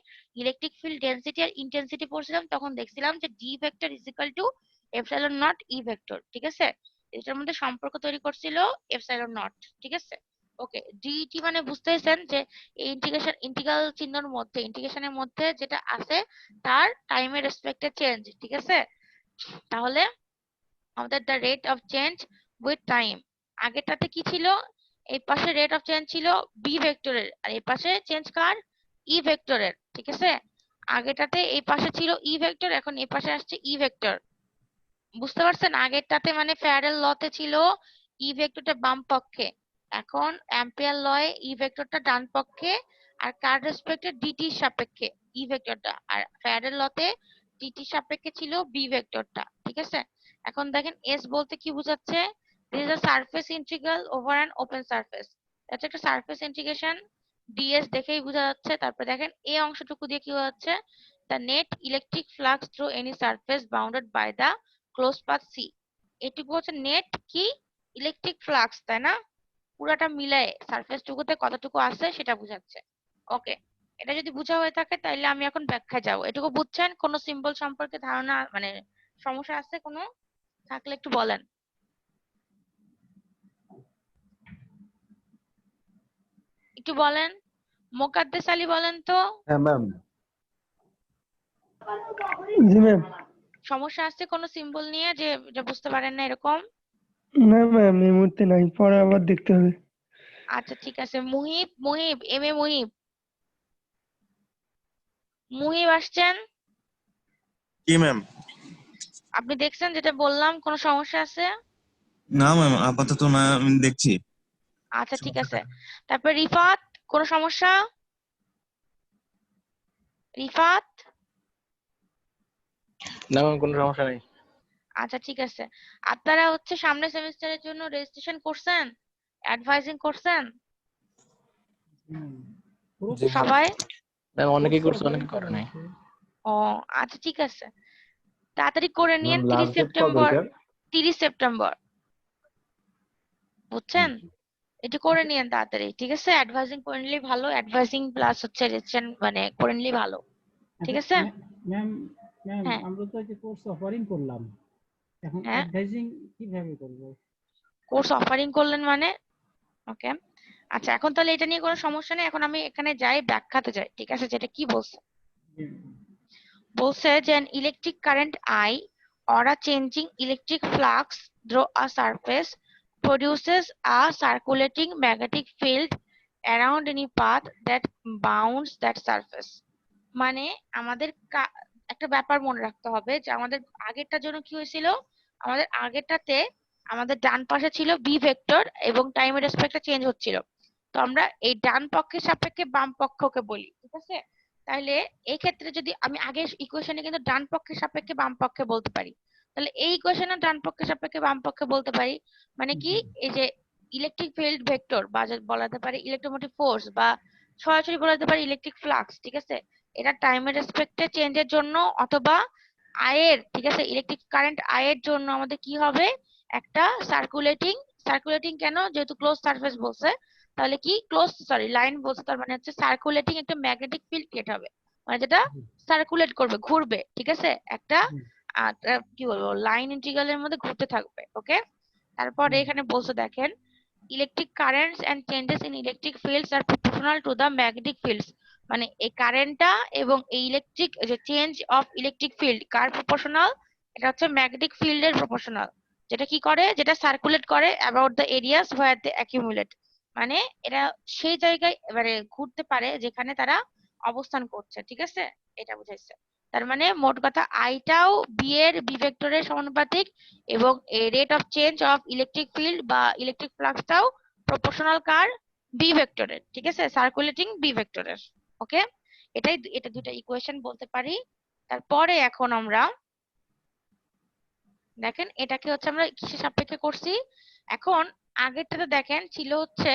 ইলেকট্রিক ফিল্ড ডেনসিটি আর ইন্টেন্সিটি পড়ছিলাম, তখন দেখছিলাম যে D vector is equal two epsilon naught E vector, ঠিক আছে। এটার মধ্যে সম্পর্ক তৈরি করছিল এপসাইলন নট, ঠিক আছে। ওকে, ডিটি মানে বুঝতেছেন যে এই ইন্টিগ্রাল চিহ্নের মধ্যে, ইন্টিগ্রেশনের মধ্যে যেটা আছে তার টাইমের রেসপেক্টে চেঞ্জ, ঠিক আছে। তাহলে আমাদের the rate of change with time, আগেরটাতে কি ছিল? এই পাশে রেট অফ চেঞ্জ ছিল বি ভেক্টরের, আর এই পাশে চেঞ্জ কার? ই ভেক্টরের, ঠিক আছে। আগেরটাতে এই পাশে ছিল ই ভেক্টর, এখন এই পাশে আসছে ই ভেক্টর। বুঝতে পারছেন? আগেরটাতে মানে ফ্যারাডের লতে ছিল ই ভেক্টরটা বাম পক্ষে, এখন অ্যাম্পিয়ার লয়ে ই ভেক্টরটা ডান পক্ষে, আর কার রেসপেক্টে? ডিটির সাপেক্ষে ই ভেক্টরটা, আর ফ্যারাডের লতে ডিটির সাপেক্ষে ছিল বি ভেক্টরটা, ঠিক আছে। এখন দেখেন এস বলতে কি বোঝাচ্ছে? This is a surface integral over an open surface. এটা একটা সারফেস ইন্টিগ্রেশন, ডিএস দেখেই বোঝা যাচ্ছে। তারপর দেখেন এই অংশটুকু দিয়ে কি হচ্ছে? The net electric flux through any surface bounded by the close path C. এটুকু হচ্ছে নেট কি? ইলেকট্রিক ফ্লাক্স, তাই না? পুরাটা মিলায়ে সারফেস টুকুতে কতটুকু আছে সেটা বোঝাচ্ছে। ওকে, এটা যদি বোঝা হয়ে থাকে তাহলে আমি এখন ব্যাখ্যায় যাবো। এটুকু বুঝছেন? কোনো সিম্বল সম্পর্কে ধারণা মানে সমস্যা আছে কোনো? থাকলে একটু বলেন। একটু বলেন, মোকাদ্দেস আলী বলেন তো। হ্যাঁ ম্যাম। জি ম্যাম। সমস্যা আছে কোনো সিম্বল নিয়ে যে এটা বুঝতে পারেন না এরকম? না ম্যাম, এই মুহূর্তে নাই, পরে আবার দেখতে হবে। আচ্ছা ঠিক আছে। মুহিব, মুহিব, এম এ মুহিব, মুহিব আসছেন? কি ম্যাম? আপনি দেখছেন যেটা বললাম? কোনো সমস্যা আছে? না ম্যাম, আপাতত না, আমি দেখছি। আচ্ছা ঠিক আছে। তারপর রিফাত, কোনো সমস্যা? রিফাত? না ম্যাম, কোনো সমস্যা নেই। আচ্ছা ঠিক আছে। আপনারা হচ্ছে সামনের সেমিস্টারের জন্য রেজিস্ট্রেশন করছেন? অ্যাডভাইজিং করছেন জি ম্যাম। সবাই? ম্যাম অনেকেই করছে, অনেকে করে নাই। ও আচ্ছা ঠিক আছে, তাড়াতাড়ি করে নিন। ম্যাম 30 লাস্ট ডেট কবে সেপ্টেম্বর, এটার? 30 সেপ্টেম্বর, বুঝছেন? এটা করে নিন তাড়াতাড়ি, ঠিক আছে। অ্যাডভাইজিং করে নিলেই ভালো, অ্যাডভাইজিং প্লাস হচ্ছে রেজিস্ট্রেশন মানে করে নিলেই ভালো, ঠিক আছে। ম্যাম, ম্যাম হ্যাঁ আমরা তো একটা কোর্স অফারিং করলাম, এখন হ্যাঁ, অ্যাডভাইজিং কিভাবে করব? কোর্স অফারিং করলেন মানে? ওকে, আচ্ছা এখন তাহলে এটা নিয়ে কোনো সমস্যা নেই। এখন আমি এখানে যাই, ব্যাখ্যাতে যাই, ঠিক আছে। যেটা কি বলছে? বলছে যে an electric current I or a changing electric flux through a surface produces a circulating magnetic field around any path that bounds that surface। মানে আমাদের একটা ব্যাপার মনে রাখতে হবে যে আমাদের আগেরটার জন্য কি হয়েছিল? আমাদের আগেরটাতে আমাদের ডান পাশে ছিল বি ভেক্টর এবং টাইমের রেসপেক্টে চেঞ্জ হচ্ছিল। তো আমরা এই ডান পক্ষের সাপেক্ষে বাম পক্ষকে বলি, ঠিক আছে। তাহলে এই ক্ষেত্রে যদি আমি আগের ইকুয়েশনে কিন্তু ডান পক্ষের সাপেক্ষে বাম পক্ষে বলতে পারি, তাহলে এই ইকুয়েশনে ডান পক্ষের সাপেক্ষে বাম পক্ষে বলতে পারি। মানে কি? এই যে ইলেকট্রিক ফিল্ড ভেক্টর বা বলাতে পারি ইলেকট্রোমোটিভ ফোর্স, বা সরাসরি বলাতে পারি ইলেকট্রিক ফ্লাক্স, ঠিক আছে। এটা টাইমের রেসপেক্টে চেঞ্জের জন্য অথবা আয়ের, ঠিক আছে, ইলেকট্রিক কারেন্ট আয়ের জন্য আমাদের কি হবে? একটা সার্কুলেটিং, সার্কুলেটিং কেন? যেহেতু ক্লোজ সারফেস বলছে, তাহলে কি ক্লোজ, সরি লাইন বলছে, তার মানে হচ্ছে সার্কুলেটিং একটা ম্যাগনেটিক ফিল্ড ক্রিয়েট হবে, মানে যেটা সার্কুলেট করবে, ঘুরবে, ঠিক আছে। একটা কি বলবো, লাইন ইন্টিগ্রালের মধ্যে ঘুরতে থাকবে। ওকে, তারপরে এখানে বলছে দেখেন electric currents and changes in electric fields are proportional to the magnetic fields মানে এই কারেন্টটা এবং এই ইলেকট্রিক যে change of electric field car proportional, এটা হচ্ছে ম্যাগনেটিক ফিল্ডের প্রপোর্শনাল, যেটা কি করে, যেটা সার্কুলেট করে about the areas where they accumulate, মানে এরা সেই জায়গায় মানে ঘুরতে পারে যেখানে তারা অবস্থান করছে, ঠিক আছে, এটা বুঝাইছে। তার মানে মোট কথা আইটাও বি এর বি ভেক্টরের সমানুপাতিক এবং rate of change of electric field বা ইলেকট্রিক ফ্লাক্সটাও প্রপোর্শনাল কার, বি ভেক্টরের, ঠিক আছে, সার্কুলেটিং বি ভেক্টরের। ওকে, এটা দুটো ইকুয়েশন বলতে পারি। তারপরে এখন আমরা দেখেন এটাকে হচ্ছে আমরা কিসের সাপেক্ষে করছি। এখন আগেরটাতে দেখেন ছিল হচ্ছে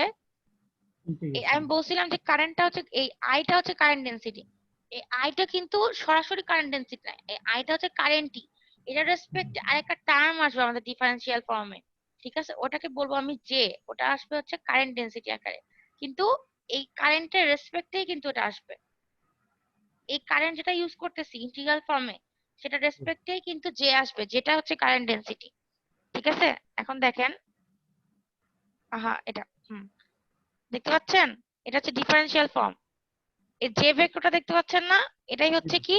আমি বলছিলাম যে কারেন্টটা হচ্ছে এই আইটা হচ্ছে কারেন্ট ডেনসিটি, এই আইটা কিন্তু সরাসরি কারেন্ট ডেনসিটি না, এই আইটা হচ্ছে কারেন্টই, এটা রেসপেক্ট আরেকটা টার্ম আসবে আমাদের ডিফারেন্সিয়াল ফর্মে, ঠিক আছে, ওটাকে বলবো আমি জে, ওটা আসবে হচ্ছে কারেন্ট ডেনসিটি আকারে, কিন্তু এই কারেন্টের রেসপেক্টেই কিন্তু এটা আসবে, এই কারেন্ট যেটা ইউজ করতেছি ইন্টিগ্রাল ফর্মে সেটা রেসপেক্টেই কিন্তু জে আসবে, যেটা হচ্ছে কারেন্ট ডেনসিটি, ঠিক আছে। এখন দেখেন, এটা দেখতে পাচ্ছেন, এটা হচ্ছে ডিফারেন্সিয়াল ফর্ম, এই যে ভেক্টরটা দেখতে পাচ্ছেন না, এটাই হচ্ছে কি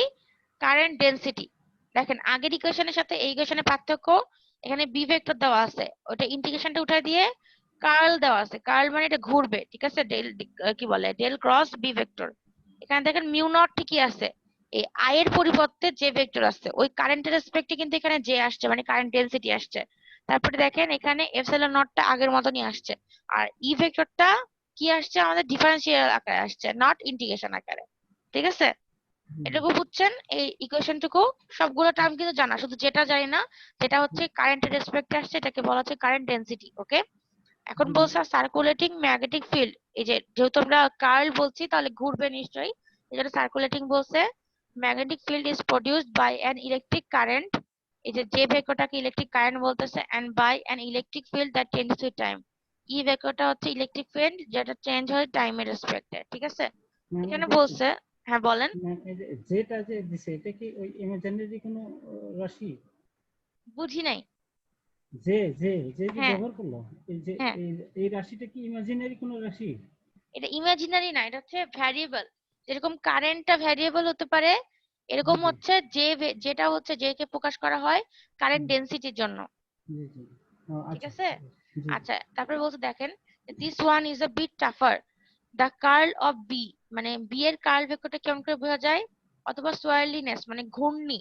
কারেন্ট ডেনসিটি। দেখেন আগের ইকুয়েশনের সাথে এই ইকুয়েশনের পার্থক্য, এখানে বি ভেক্টর দেওয়া আছে, ওটা ইন্টিগ্রেশনটা উঠাই দিয়ে কার্ল দেওয়া আছে, কার্ল মানে এটা ঘুরবে, ঠিক আছে, ডেল কি বলে ডেল ক্রস বি ভেক্টর। এখানে দেখেন মিউ নট ঠিকই আছে, এই আই এর পরিবর্তে যে ভেক্টর আসছে ওই কারেন্টের রেসপেক্টে কিন্তু এখানে জে আসছে, মানে কারেন্ট ডেনসিটি আসছে। তারপরে দেখেন এখানে এপসিলন নটটা আগের মতনই আসছে, আর ই ভেক্টরটা কি আসছে আমাদের ডিফারেন্সিয়াল আকারে আসছে, নট ইন্টিগ্রেশন আকারে, ঠিক আছে। এটুকু বুঝছেন, এই ইকুয়েশনটুকু সবগুলো টার্ম কিন্তু জানা, শুধু যেটা জানি না যেটা হচ্ছে কারেন্টের রেসপেক্টে আসছে, এটাকে বলা হচ্ছে কারেন্ট ডেনসিটি। ওকে, এখন বলছে সার্কুলেটিং ম্যাগনেটিক ফিল্ড, এই যে যেহেতু আমরা কার্ল বলছি তাহলে ঘুরবে নিশ্চয়ই, এই জন্য সার্কুলেটিং বলছে। Magnetic field is produced by an electric current, এই যে ভেক্টরটাকে ইলেকট্রিক কারেন্ট বলতেছে, and by an electric field that changes with time, E ভেক্টরটা হচ্ছে ইলেকট্রিক ফিল্ড যেটা চেঞ্জ হয় টাইমের রেসপেক্টে, ঠিক আছে। এখানে বলছে, হ্যাঁ বলেন। যেটা যে দিছে এটা কি ওই ইমাজিনারি কোনো রাশি? বুঝি নাই। যে যে যে যে হ্যাঁ ব্যবহার করলো, এই যে হ্যাঁ, এই রাশিটা কি ইমাজিনারি কোনো রাশি? এটা ইমাজিনারি না, এটা হচ্ছে ভ্যারিয়েবল, যেরকম কারেন্টটা ভ্যারিয়েবল হতে পারে, এরকম হচ্ছে যেটা হচ্ছে যে কে প্রকাশ করা হয় কারেন্ট ডেনসিটির জন্য, জি জি। ঠিক আচ্ছা আছে। জি আচ্ছা তারপরে বলছে দেখেন, this one is a bit tougher, the curl of B, মানে বি এর কার্ল ভেক্টরটা কেমন করে বোঝা যায়, অথবা সোয়ারলিনেস মানে ঘূর্ণি,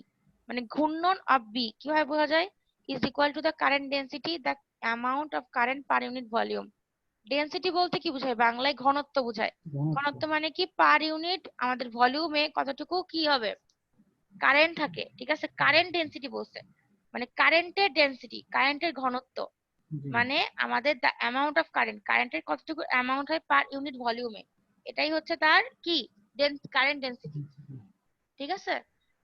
মানে ঘূর্ণন অফ বি কিভাবে বোঝা যায়, is equal to the current density, the amount of current per unit volume. Density বলতে কি বোঝায়, বাংলায় ঘনত্ব বোঝায়, ঘনত্ব মানে কি পার ইউনিট আমাদের ভলিউমে কতটুকু কি হবে কারেন্ট থাকে, ঠিক আছে, কারেন্ট ডেনসিটি বলছে, মানে কারেন্টের ডেনসিটি, কারেন্টের ঘনত্ব, মানে আমাদের দ্য অ্যামাউন্ট অফ কারেন্ট, কারেন্টের কতটুকু অ্যামাউন্ট হয় পার ইউনিট ভলিউমে, এটাই হচ্ছে তার কি কারেন্ট ডেনসিটি, ঠিক আছে।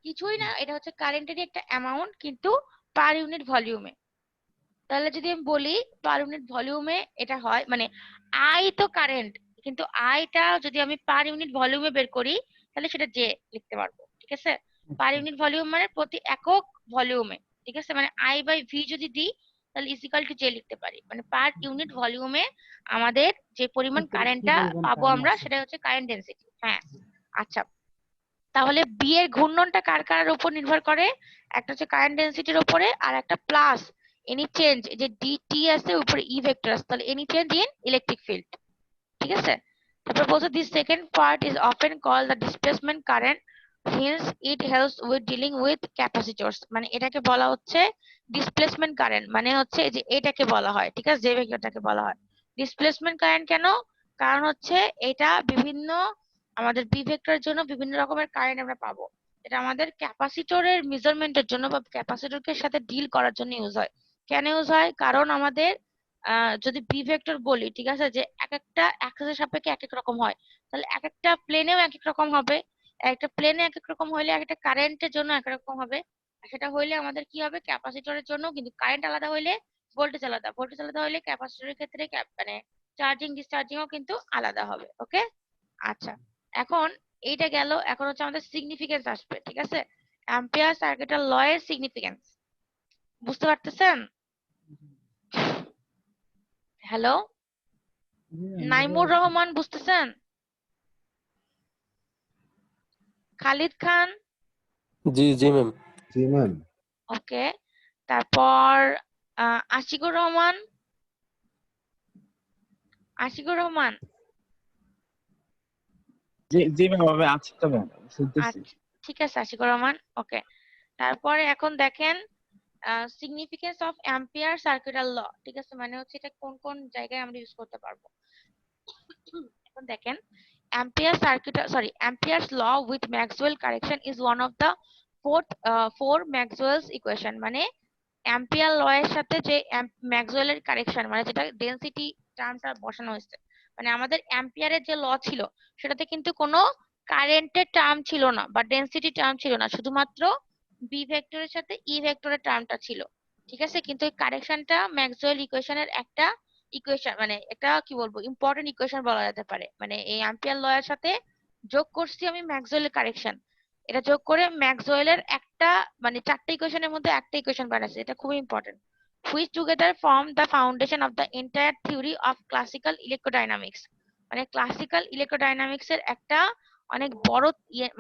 কিছুই না, এটা হচ্ছে কারেন্টেরই একটা অ্যামাউন্ট কিন্তু পার ইউনিট ভলিউমে। তাহলে যদি আমি বলি পার ইউনিট ভলিউমে এটা হয়, মানে আই তো কারেন্ট, কিন্তু আইটা যদি আমি পার ইউনিট ভলিউমে বের করি তাহলে সেটা জে লিখতে পারবো, ঠিক আছে। পার ইউনিট ভলিউম মানে প্রতি একক ভলিউমে, ঠিক আছে, মানে আই বাই ভি যদি দিই তাহলে ইজিক্যাল টু জে লিখতে পারি, মানে পার ইউনিট ভলিউমে আমাদের যে পরিমাণ কারেন্টটা পাবো আমরা সেটা হচ্ছে কারেন্ট ডেনসিটি। হ্যাঁ, আচ্ছা, তাহলে বি এর ঘূর্ণনটা কার কার উপর নির্ভর করে, একটা হচ্ছে কারেন্ট ডেনসিটির উপরে, আর একটা প্লাস এনি চেঞ্জ, যে ডিটি আছে উপরে ই ভেক্টর আছে, তাহলে any change in electric field, ঠিক আছে। তারপর বলছে this second part is often call the displacement current, hence it helps with dealing with capacitors, মানে এটাকে বলা হচ্ছে ডিসপ্লেসমেন্ট কারেন্ট, মানে হচ্ছে যে এটাকে বলা হয়, ঠিক আছে, যে ভেক্টরটাকে বলা হয় ডিসপ্লেসমেন্ট কারেন্ট। কেন, কারণ হচ্ছে এটা বিভিন্ন আমাদের বি ভেক্টরের জন্য বিভিন্ন রকমের কারেন্ট আমরা পাবো, এটা আমাদের ক্যাপাসিটরের মেজারমেন্টের জন্য বা ক্যাপাসিটরকে সাথে ডিল করার জন্য ইউজ হয়। কেন ইউজ হয়, কারণ আমাদের যদি বি ভেক্টর বলি, ঠিক আছে, যে এক একটা অ্যাক্সিসের সাপেক্ষে এক এক রকম হয়, তাহলে এক একটা প্লেনেও এক এক রকম হবে, একটা প্লেনে এক এক রকম হইলে একটা কারেন্টের জন্য এক রকম হবে, আর সেটা হইলে আমাদের কি হবে ক্যাপাসিটরের জন্য, কিন্তু কারেন্ট আলাদা হইলে ভোল্টেজ আলাদা, ভোল্টেজ আলাদা হইলে ক্যাপাসিটরের ক্ষেত্রে মানে চার্জিং ডিসচার্জিংও কিন্তু আলাদা হবে। ওকে, আচ্ছা, এখন এইটা গেল, এখন হচ্ছে আমাদের সিগনিফিকেন্স আসবে, ঠিক আছে, অ্যাম্পিয়ার সার্কিটের ল এর সিগনিফিকেন্স বুঝতে পারতেছেন? হ্যালো নাইমুর রহমান, বুঝতেছেন? খালিদ খান, জি জি ম্যাম। জি ম্যাম। ওকে। তারপর আশিকুর রহমান, আশিকুর রহমান, জি জি ম্যাম, আমি আছি তো ম্যাম, শুনতেছি। আচ্ছা ঠিক আছে আশিকুর রহমান, ওকে। তারপরে এখন দেখেন সিগনিফিকেন্স অফ অ্যাম্পিয়ার সার্কুলার ল, ঠিক আছে, মানে হচ্ছে এটা কোন কোন জায়গায় আমরা ইউজ করতে পারবো। এখন দেখেন Ampere's law with Maxwell correction is one of the four Maxwell's equation, মানে অ্যাম্পিয়ার ল এর সাথে যে ম্যাক্সওয়েলের কারেকশন, মানে যেটা ডেনসিটি টার্মটা বসানো হয়েছে, মানে আমাদের অ্যাম্পিয়ারের যে ল ছিল সেটাতে কিন্তু কোনো কারেন্টের টার্ম ছিল না বা ডেনসিটি টার্ম ছিল না, শুধুমাত্র বি ভেক্টরের সাথে ই ভেক্টরের টার্মটা ছিল, ঠিক আছে। কিন্তু এই কারেকশনটা ম্যাক্সওয়েল ইকুয়েশনের একটা ইকুয়েশন, মানে এটা কি বলবো ইম্পর্টেন্ট ইকুয়েশন বলা যেতে পারে, মানে এই অ্যাম্পিয়ার ল এর সাথে যোগ করছি আমি ম্যাক্সওয়েলের কারেকশন, এটা যোগ করে ম্যাক্সওয়েলের একটা মানে চারটা ইকুয়েশনের মধ্যে একটা ইকুয়েশন বানাচ্ছে, এটা খুবই important. which together form the foundation of the entire theory of classical electrodynamics, মানে ক্লাসিক্যাল ইলেকট্রোডাইনামিক্স এর একটা অনেক বড়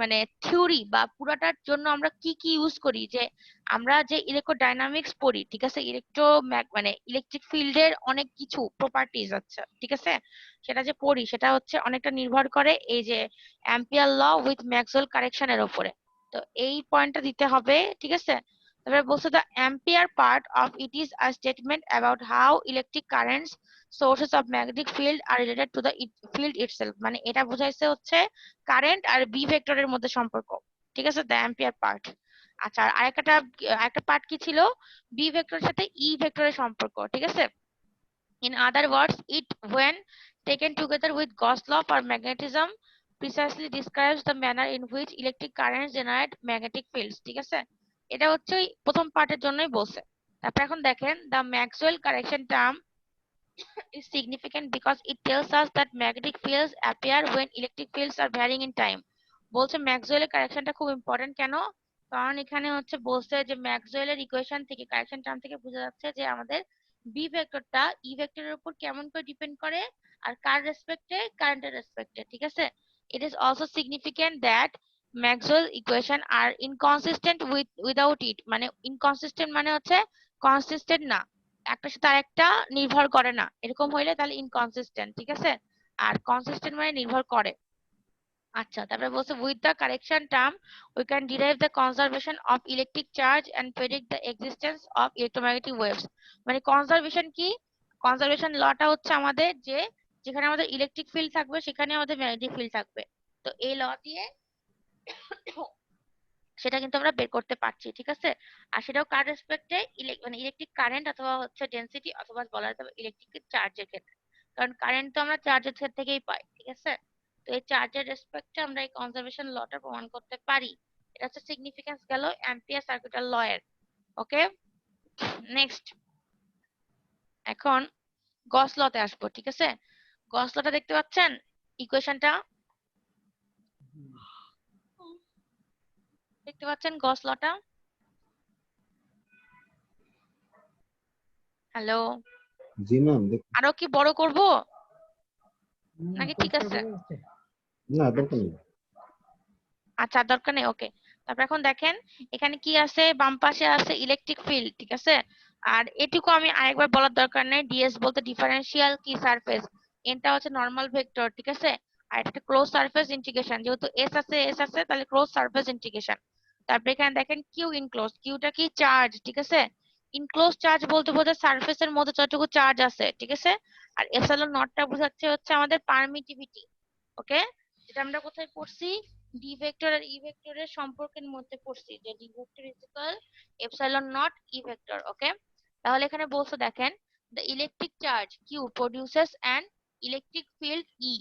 মানে থিওরি বা পুরাটার জন্য আমরা কি কি ইউজ করি, যে আমরা যে ইলেকট্রোডাইনামিক্স পড়ি, ঠিক আছে, মানে ইলেকট্রিক ফিল্ডের অনেক কিছু প্রপার্টিজ আছে, ঠিক আছে, সেটা যে পড়ি সেটা হচ্ছে অনেকটা নির্ভর করে এই যে অ্যাম্পিয়ার ল উইথ ম্যাক্সওয়েল কারেকশনের উপরে। তো এই পয়েন্টটা দিতে হবে, ঠিক আছে। তারপরে বলছে the ampere part of it is a statement about how electric currents sources of magnetic field are related to the field itself, মানে এটা বোঝাইছে হচ্ছে কারেন্ট আর বি ভেক্টরের মধ্যে সম্পর্ক, ঠিক আছে, the ampere part। আচ্ছা, আর আরেকটা পার্ট কি ছিল, বি ভেক্টরের সাথে ই ভেক্টরের সম্পর্ক, ঠিক আছে। In other words, it when taken together with Gauss law for magnetism precisely describes the manner in which electric currents generate magnetic fields, ঠিক আছে। এটা হচ্ছে ওই প্রথম পার্টের জন্যই বলছে। তারপর এখন দেখেন the Maxwell correction term is significant because it tells us that magnetic fields appear when electric fields are varying in time, বলছে ম্যাক্সওয়েলের কারেকশনটা খুব ইম্পর্টেন্ট কেন, কারণ এখানে হচ্ছে বলছে যে ম্যাক্সওয়েলের ইকুয়েশন থেকে কারেকশন টার্ম থেকে বোঝা যাচ্ছে যে আমাদের বি ভেক্টরটা ই ভেক্টরের উপর কেমন করে ডিপেন্ড করে আর কার রেসপেক্টে, কারেন্টের রেসপেক্টে, ঠিক আছে। It is also significant that Maxwell equation are inconsistent without it, মানে ইনকনসিস্টেন্ট মানে হচ্ছে কনসিস্টেন্ট না, একটার সাথে আরেকটা নির্ভর করে না, এরকম হইলে তাহলে ইনকনসিস্টেন্ট, ঠিক আছে, আর কনসিস্টেন্ট মানে নির্ভর করে। আচ্ছা, তারপরে বলছে with the correction term we can derive the conservation of electric charge and predict the existence of electromagnetic waves, মানে কনজারভেশন কি, কনজারভেশন লটা হচ্ছে আমাদের যে যেখানে আমাদের ইলেকট্রিক ফিল্ড থাকবে সেখানে আমাদের ম্যাগনেটিক ফিল্ড থাকবে, তো এই ল দিয়ে সেটা কিন্তু আমরা বের করতে পারছি, ঠিক আছে। আর সেটাও কার রেসপেক্টে, মানে ইলেকট্রিক কারেন্ট অথবা হচ্ছে ডেনসিটি অথবা বলা যেতে পারে ইলেকট্রিক চার্জের ক্ষেত্রে, কারণ কারেন্ট তো আমরা চার্জের ক্ষেত্র থেকেই পাই, ঠিক আছে। তো এই চার্জের রেসপেক্টে আমরা এই কনজারভেশন লটা প্রমাণ করতে পারি, এটা হচ্ছে সিগনিফিকেন্স গেল অ্যাম্পিয়ার সার্কিটাল ল এর, ওকে। নেক্সট এখন গস লতে আসবো, ঠিক আছে। গস লটা দেখতে পাচ্ছেন ইকুয়েশনটা, দেখতে পাচ্ছেন গস লটা, হ্যালো, জি ম্যাম। আরো কি বড় করব নাকি ঠিক আছে? না, দরকার নেই। আচ্ছা, দরকার নেই, ওকে। তারপর এখন দেখেন এখানে কি আছে, বাম পাশে আছে ইলেকট্রিক ফিল্ড, ঠিক আছে। আর এটুকু আমি আরেকবার বলার দরকার নেই, ডিএস বলতে ডিফারেন্সিয়াল কি সারফেস, এটা হচ্ছে নরমাল ভেক্টর, ঠিক আছে। আর এটা ক্লোজ সারফেস ইন্টিগ্রেশন, যেহেতু এস আছে তাহলে ক্লোজ সারফেস ইন্টিগ্রেশন। তারপর এখানে দেখেন কিউ ইনক্লোজ, কিউটা কি চার্জ, ঠিক আছে। ইনক্লোজ চার্জ বলতে বোঝায় সারফেসের মধ্যে যতটুকু চার্জ আছে, ঠিক আছে। আর এপসাইলন নটটা বোঝাচ্ছে হচ্ছে আমাদের পারমিটিভিটি, ওকে। যেটা আমরা কোথায় পড়ছি, ডি ভেক্টর আর ই ভেক্টরের সম্পর্কের মধ্যে পড়ছি, যে D vector is equal epsilon naught E vector, okay. তাহলে এখানে বলছে দেখেন the electric charge q produces an electric field E,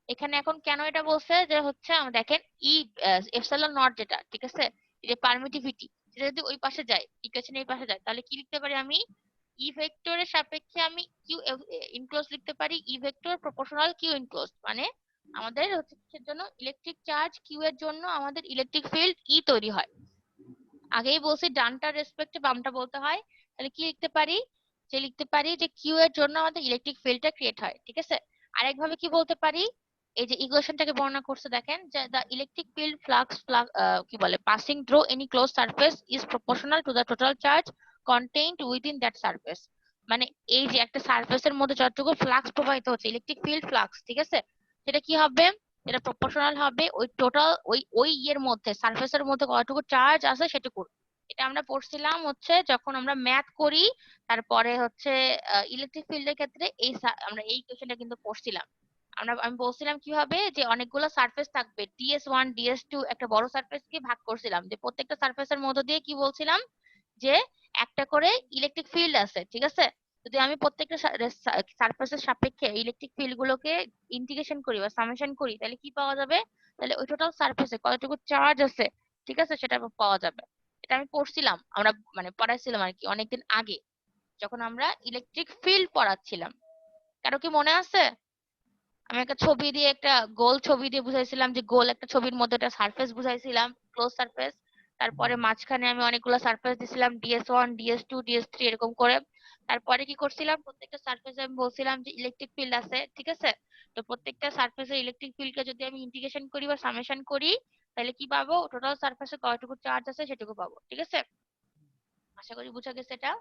এখানে এখন কেন এটা বলছে যে হচ্ছে আমরা দেখেন ই এপসাইলন নট যেটা, ঠিক আছে, এই যে পারমিটিভিটি সেটা যদি ওই পাশে যায়, ইকুয়েশন এই পাশে যায়, তাহলে কি লিখতে পারি আমি, ই ভেক্টরের সাপেক্ষে আমি কিউ ইনক্লোজ লিখতে পারি, E vector proportional Q enclose, মানে আমাদের হচ্ছে কিসের জন্য, ইলেকট্রিক চার্জ কিউ এর জন্য আমাদের ইলেকট্রিক ফিল্ড ই তৈরি হয়। আগেই বলছি ডানটার রেসপেক্টে বামটা বলতে হয়, তাহলে কি লিখতে পারি, যে কিউ এর জন্য আমাদের ইলেকট্রিক ফিল্ডটা ক্রিয়েট হয়, ঠিক আছে। আরেকভাবে কি বলতে পারি, এই যে ইকুয়েশনটাকে বর্ণনা করছে দেখেন যে the electric field কি বলে passing through any closed surface is proportional to the total charge contained within that surface। মানে এই যে একটা সারফেসের মধ্যে যতটুকু ফ্লাক্স প্রবাহিত হচ্ছে ইলেকট্রিক ফিল্ড ফ্লাক্স, ঠিক আছে, সেটা কি হবে, এটা প্রপোর্শনাল হবে ওই টোটাল ওই ইয়ের মধ্যে সারফেসের মধ্যে কতটুকু চার্জ আছে সেটুকু। এটা আমরা পড়ছিলাম হচ্ছে যখন আমরা ম্যাথ করি, তারপরে হচ্ছে ইলেকট্রিক ফিল্ডের ক্ষেত্রে আমরা এই ইকুয়েশনটা কিন্তু পড়ছিলাম। আমি বলছিলাম কি হবে যে অনেকগুলো সারফেস থাকবে, DS1 DS2, একটা বড় সারফেসকে ভাগ করছিলাম যে প্রত্যেকটা সারফেসের মধ্য দিয়ে কি বলছিলাম যে একটা করে ইলেকট্রিক ফিল্ড আছে, ঠিক আছে। যদি আমি প্রত্যেকটা সারফেসের সাপেক্ষে ইলেকট্রিক ফিল্ড গুলোকে ইন্টিগ্রেশন করি বা সামেশন করি তাহলে কি পাওয়া যাবে, তাহলে ওই টোটাল সারফেসে কতটুকু চার্জ আছে, ঠিক আছে, সেটা পাওয়া যাবে। এটা আমি পড়ছিলাম, আমরা মানে পড়াইছিলাম আর কি অনেকদিন আগে যখন আমরা ইলেকট্রিক ফিল্ড পড়াচ্ছিলাম। কারো কি মনে আছে? আমি একটা ছবি দিয়ে একটা গোল ছবি দিয়ে বুঝাইছিলাম যে গোল একটা ছবির মধ্যে একটা সারফেস বুঝাইছিলাম, ক্লোজ সারফেস। তারপরে মাঝখানে আমি অনেকগুলো সারফেস দিছিলাম, DS1 DS2 DS3 এরকম করে। তারপরে কি করছিলাম, প্রত্যেকটা সারফেসে আমি বলছিলাম যে ইলেকট্রিক ফিল্ড আছে, ঠিক আছে। তো প্রত্যেকটা সারফেসের ইলেকট্রিক ফিল্ডকে যদি আমি ইন্টিগ্রেশন করি বা সামেশন করি তাহলে কি পাবো, টোটাল সারফেসে কতটুকু চার্জ আছে সেটুকু পাবো, ঠিক আছে। আশা করি বুঝা গেছে এটা।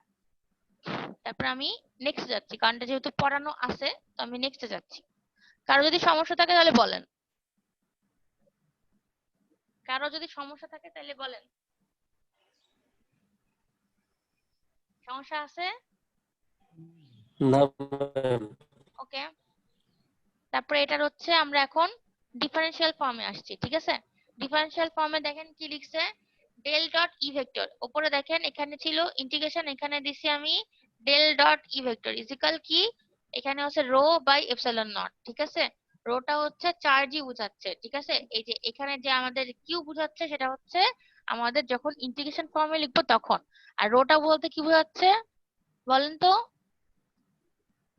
তারপর আমি নেক্সট যাচ্ছি, কারণ এটা যেহেতু পড়ানো আছে তো আমি নেক্সটে যাচ্ছি। কারো যদি সমস্যা থাকে তাহলে বলেন, কারো যদি সমস্যা থাকে তাহলে বলেন। সমস্যা আছে? না ম্যাম। ওকে, তারপরে এটার হচ্ছে আমরা এখন ডিফারেনশিয়াল ফর্মে আসছি, ঠিক আছে। ডিফারেনশিয়াল ফর্মে দেখেন কি লিখছে, ডেল ডট ই ভেক্টর। উপরে দেখেন এখানে ছিল ইন্টিগ্রেশন, এখানে দিছি আমি ডেল ডট ই ভেক্টর ইজিক্যাল কি, এখানে হচ্ছে রো বাই এপসাইলন নট, ঠিক আছে। রোটা হচ্ছে চার্জই বোঝাচ্ছে, ঠিক আছে। এই যে এখানে যে আমাদের কিউ বোঝাচ্ছে সেটা হচ্ছে আমাদের যখন ইন্টিগ্রেশন ফর্মে লিখবো তখন। আর রোটা বলতে কি বোঝাচ্ছে বলেন তো?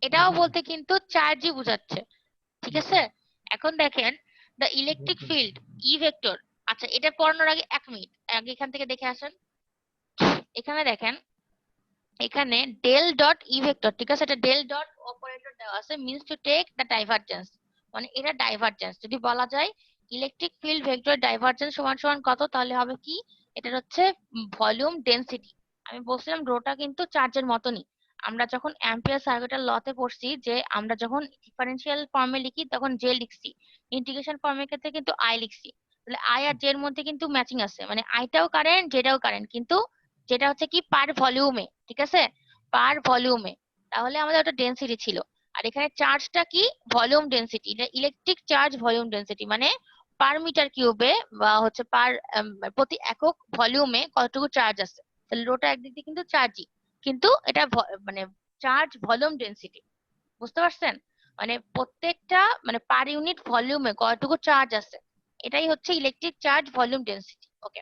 এটাও বলতে কিন্তু চার্জই বোঝাচ্ছে, ঠিক আছে। এখন দেখেন the electric field E vector. আচ্ছা, এটা পড়ানোর আগে 1 মিনিট আগে এখান থেকে দেখে আসেন। এখানে দেখেন এখানে ডেল ডট ই ভেক্টর, ঠিক আছে, এটা ডেল ডট অপারেটর দেওয়া আছে, means to take the divergence, মানে এটা ডাইভারজেন্স। যদি বলা যায় ইলেকট্রিক ফিল্ড ভেক্টর ডাইভারজেন্স সমান সমান কত, তাহলে হবে কি, এটা হচ্ছে ভলিউম ডেনসিটি। আমি বলছিলাম রোটা কিন্তু চার্জের মতনই। আমরা যখন অ্যাম্পিয়ার সার্কিটের লতে পড়ছি যে আমরা যখন ডিফারেনশিয়াল ফর্মে লিখি তখন জে লিখছি, ইন্টিগ্রেশন ফর্মের ক্ষেত্রে কিন্তু আই লিখছি। তাহলে আই আর জে এর মধ্যে কিন্তু ম্যাচিং আছে, মানে আইটাও কারেন্ট জেটাও কারেন্ট, কিন্তু যেটা হচ্ছে কি পার ভলিউমে, ঠিক আছে, পার ভলিউমে। তাহলে আমাদের ওটা ডেনসিটি ছিল। আর এখানে চার্জটা কি, ভলিউম ডেনসিটি, এটা ইলেকট্রিক চার্জ ভলিউম ডেনসিটি, মানে পার মিটার কিউবে বা হচ্ছে প্রতি একক ভলিউমে কতটুকু চার্জ আছে। তাহলে রোটা একদিক দিয়ে কিন্তু চার্জই, কিন্তু এটা মানে চার্জ ভলিউম ডেনসিটি, বুঝতে পারছেন? মানে প্রত্যেকটা মানে পার ইউনিট ভলিউমে কতটুকু চার্জ আছে, এটাই হচ্ছে ইলেকট্রিক চার্জ ভলিউম ডেনসিটি। ওকে,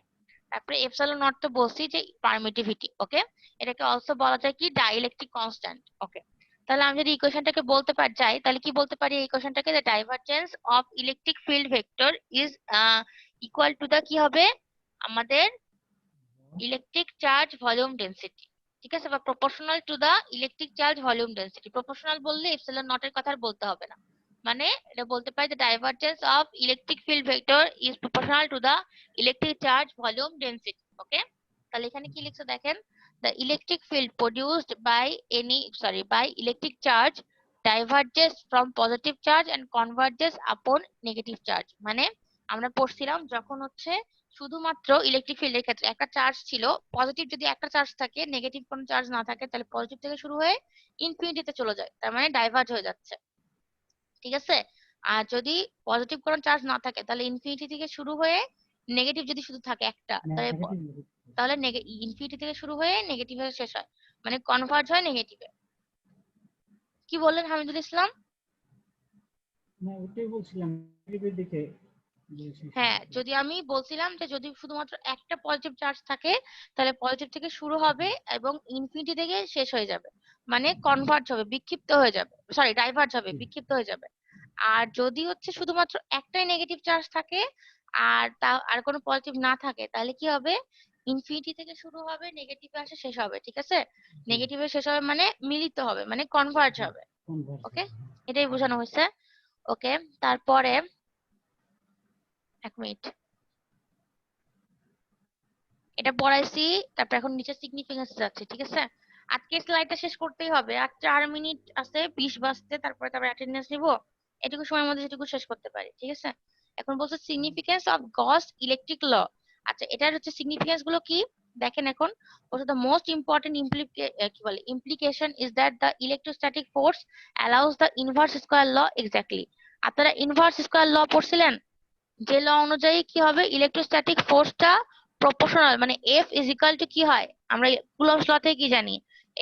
তারপরে এপসাইলন নট তো বলছি যে পারমিটিভিটি। ওকে, এটাকে অলসো বলা যায় কি ডাইইলেকট্রিক কনস্ট্যান্ট। ওকে, তাহলে আমি যদি ইকুয়েশনটাকে বলতে যাই তাহলে কি বলতে পারি, এই ইকুয়েশনটাকে the divergence of electric field vector is equal to the কি হবে আমাদের ইলেকট্রিক চার্জ ভলিউম ডেনসিটি, ঠিক আছে, বা proportional to the electric charge volume density. Proportional বললে এপসাইলন নট এর কথা আর বলতে হবে না, মানে এটা বলতে পারি the divergence of electric field vector is proportional to the electric charge volume density. Okay, তাহলে এখানে কি লিখছে দেখেন, the electric field produced by electric charge diverges from positive charge and converges upon negative charge। মানে আমরা পড়ছিলাম যখন হচ্ছে শুধুমাত্র ইলেকট্রিক ফিল্ডের ক্ষেত্রে একটা চার্জ ছিল, পজিটিভ যদি একটা চার্জ থাকে নেগেটিভ কোনো চার্জ না থাকে তাহলে পজিটিভ থেকে শুরু হয়ে ইনফিনিটিতে চলে যায়, তার মানে ডাইভার্জ হয়ে যাচ্ছে, ঠিক আছে। আর যদি পজিটিভ কোনো চার্জ না থাকে তাহলে ইনফিনিটি থেকে শুরু হয়ে নেগেটিভ যদি শুধু থাকে একটা তাহলে ইনফিনিটি থেকে শুরু হয়ে নেগেটিভে শেষ হয়, মানে কনভার্জ হয় নেগেটিভে। কি বললেন হামিদুল ইসলাম? না ওটাই বলছিলাম নেগেটিভের দিকে। হ্যাঁ, যদি আমি বলছিলাম যে যদি শুধুমাত্র একটা পজিটিভ চার্জ থাকে তাহলে পজিটিভ থেকে শুরু হবে এবং ইনফিনিটি থেকে শেষ হয়ে যাবে, মানে কনভার্জ হবে, বিক্ষিপ্ত হয়ে যাবে, সরি ডাইভার্জ হবে, বিক্ষিপ্ত হয়ে যাবে। আর যদি হচ্ছে শুধুমাত্র একটাই নেগেটিভ চার্জ থাকে আর কোনো পজিটিভ না থাকে তাহলে কি হবে, ইনফিনিটি থেকে শুরু হবে নেগেটিভে আসে শেষ হবে, ঠিক আছে। নেগেটিভে শেষ হবে মানে মিলিত হবে, মানে কনভার্জ হবে। ওকে, এটাই বোঝানো হয়েছে। ওকে, তারপরে এক মিনিট, এটা পড়াইছি, তারপর এখন নিচে সিগনিফিকেন্স যাচ্ছে, ঠিক আছে? আজকে স্লাইডটা শেষ করতেই হবে, আর 4 মিনিট আছে 20 বাজতে, তারপরে অ্যাটেন্ডেন্স নিব, এটুকু সময়ের মধ্যে যেটুকু শেষ করতে পারি, ঠিক আছে? এখন বলছে সিগনিফিকেন্স অফ গস ইলেকট্রিক ল। আচ্ছা, এটার হচ্ছে সিগনিফিকেন্স গুলো কি দেখেন। এখন বলছে দ্য মোস্ট ইম্পর্টেন্ট কি বলে implication is that the electrostatic force allows the inverse square law exactly. আপনারা ইনভার্স স্কয়ার ল পড়ছিলেন, যে ল অনুযায়ী কি হবে, ইলেকট্রোস্ট্যাটিক ফোর্সটা প্রপোর্শনাল, মানে এফ ইজ ইকুয়াল টু কি হয়, আমরা কুলম্বস ল থেকে কি জানি,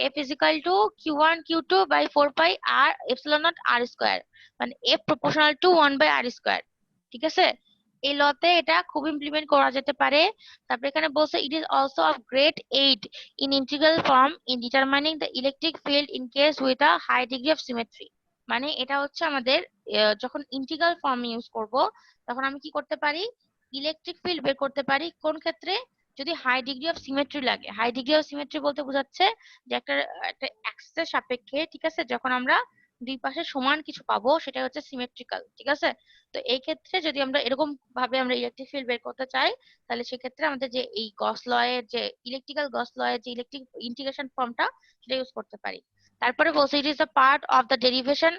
F is equal to Q1 Q2 by 4 pi আর এপসিলন নট আর স্কয়ার, মানে F proportional to 1 by R square, ঠিক আছে? এই লতে এটা খুব ইমপ্লিমেন্ট করা যেতে পারে। তারপরে এখানে বলছে it is also of great aid in integral form in determining the electric field in case with a high degree of symmetry. মানে এটা হচ্ছে আমাদের যখন ইন্টিগ্রাল ফর্ম ইউজ করব, তখন আমি কি করতে পারি, ইলেকট্রিক ফিল্ড বের করতে পারি। কোন ক্ষেত্রে, যদি হাই ডিগ্রি অফ সিমেট্রি লাগে। হাই ডিগ্রি অফ সিমেট্রি বলতে বোঝাচ্ছে যে একটা একটা অ্যাক্সিসের সাপেক্ষে, ঠিক আছে, যখন আমরা দুই পাশে সমান কিছু পাবো সেটা হচ্ছে সিমেট্রিক্যাল, ঠিক আছে? তো এই ক্ষেত্রে যদি আমরা এরকম ভাবে আমরা ইলেকট্রিক ফিল্ড বের করতে চাই, তাহলে সেক্ষেত্রে আমাদের যে এই গস লয়ের যে ইলেকট্রিক্যাল গস লয়ের যে ইলেকট্রিক ইন্টিগ্রেশন ফর্মটা, সেটা ইউজ করতে পারি। তারপরে বলছে it is a part of the derivation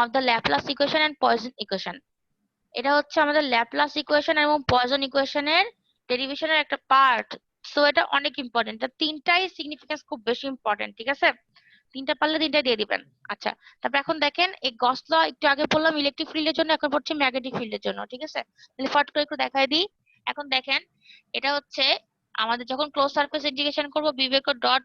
of the Laplace equation and Poisson equation. এটা হচ্ছে আমাদের ল্যাপ্লাস ইকুয়েশন এবং পয়জন ইকুয়েশনের ডেরিভেশনের একটা পার্ট। সো এটা অনেক ইম্পর্টেন্ট, এটা তিনটাই সিগনিফিকেন্স খুব বেশি ইম্পর্টেন্ট, ঠিক আছে? তিনটা পারলে তিনটাই দিয়ে দিবেন। আচ্ছা, তারপর এখন দেখেন এই গস ল একটু আগে বললাম ইলেকট্রিক ফিল্ডের জন্য, এখন পড়ছি ম্যাগনেটিক ফিল্ডের জন্য, ঠিক আছে? তাহলে ফট করে একটু দেখাই দিই। এখন দেখেন, এটা হচ্ছে আমাদের যখন ক্লোজ সারফেস ইন্টিগ্রেশন করব, B vector dot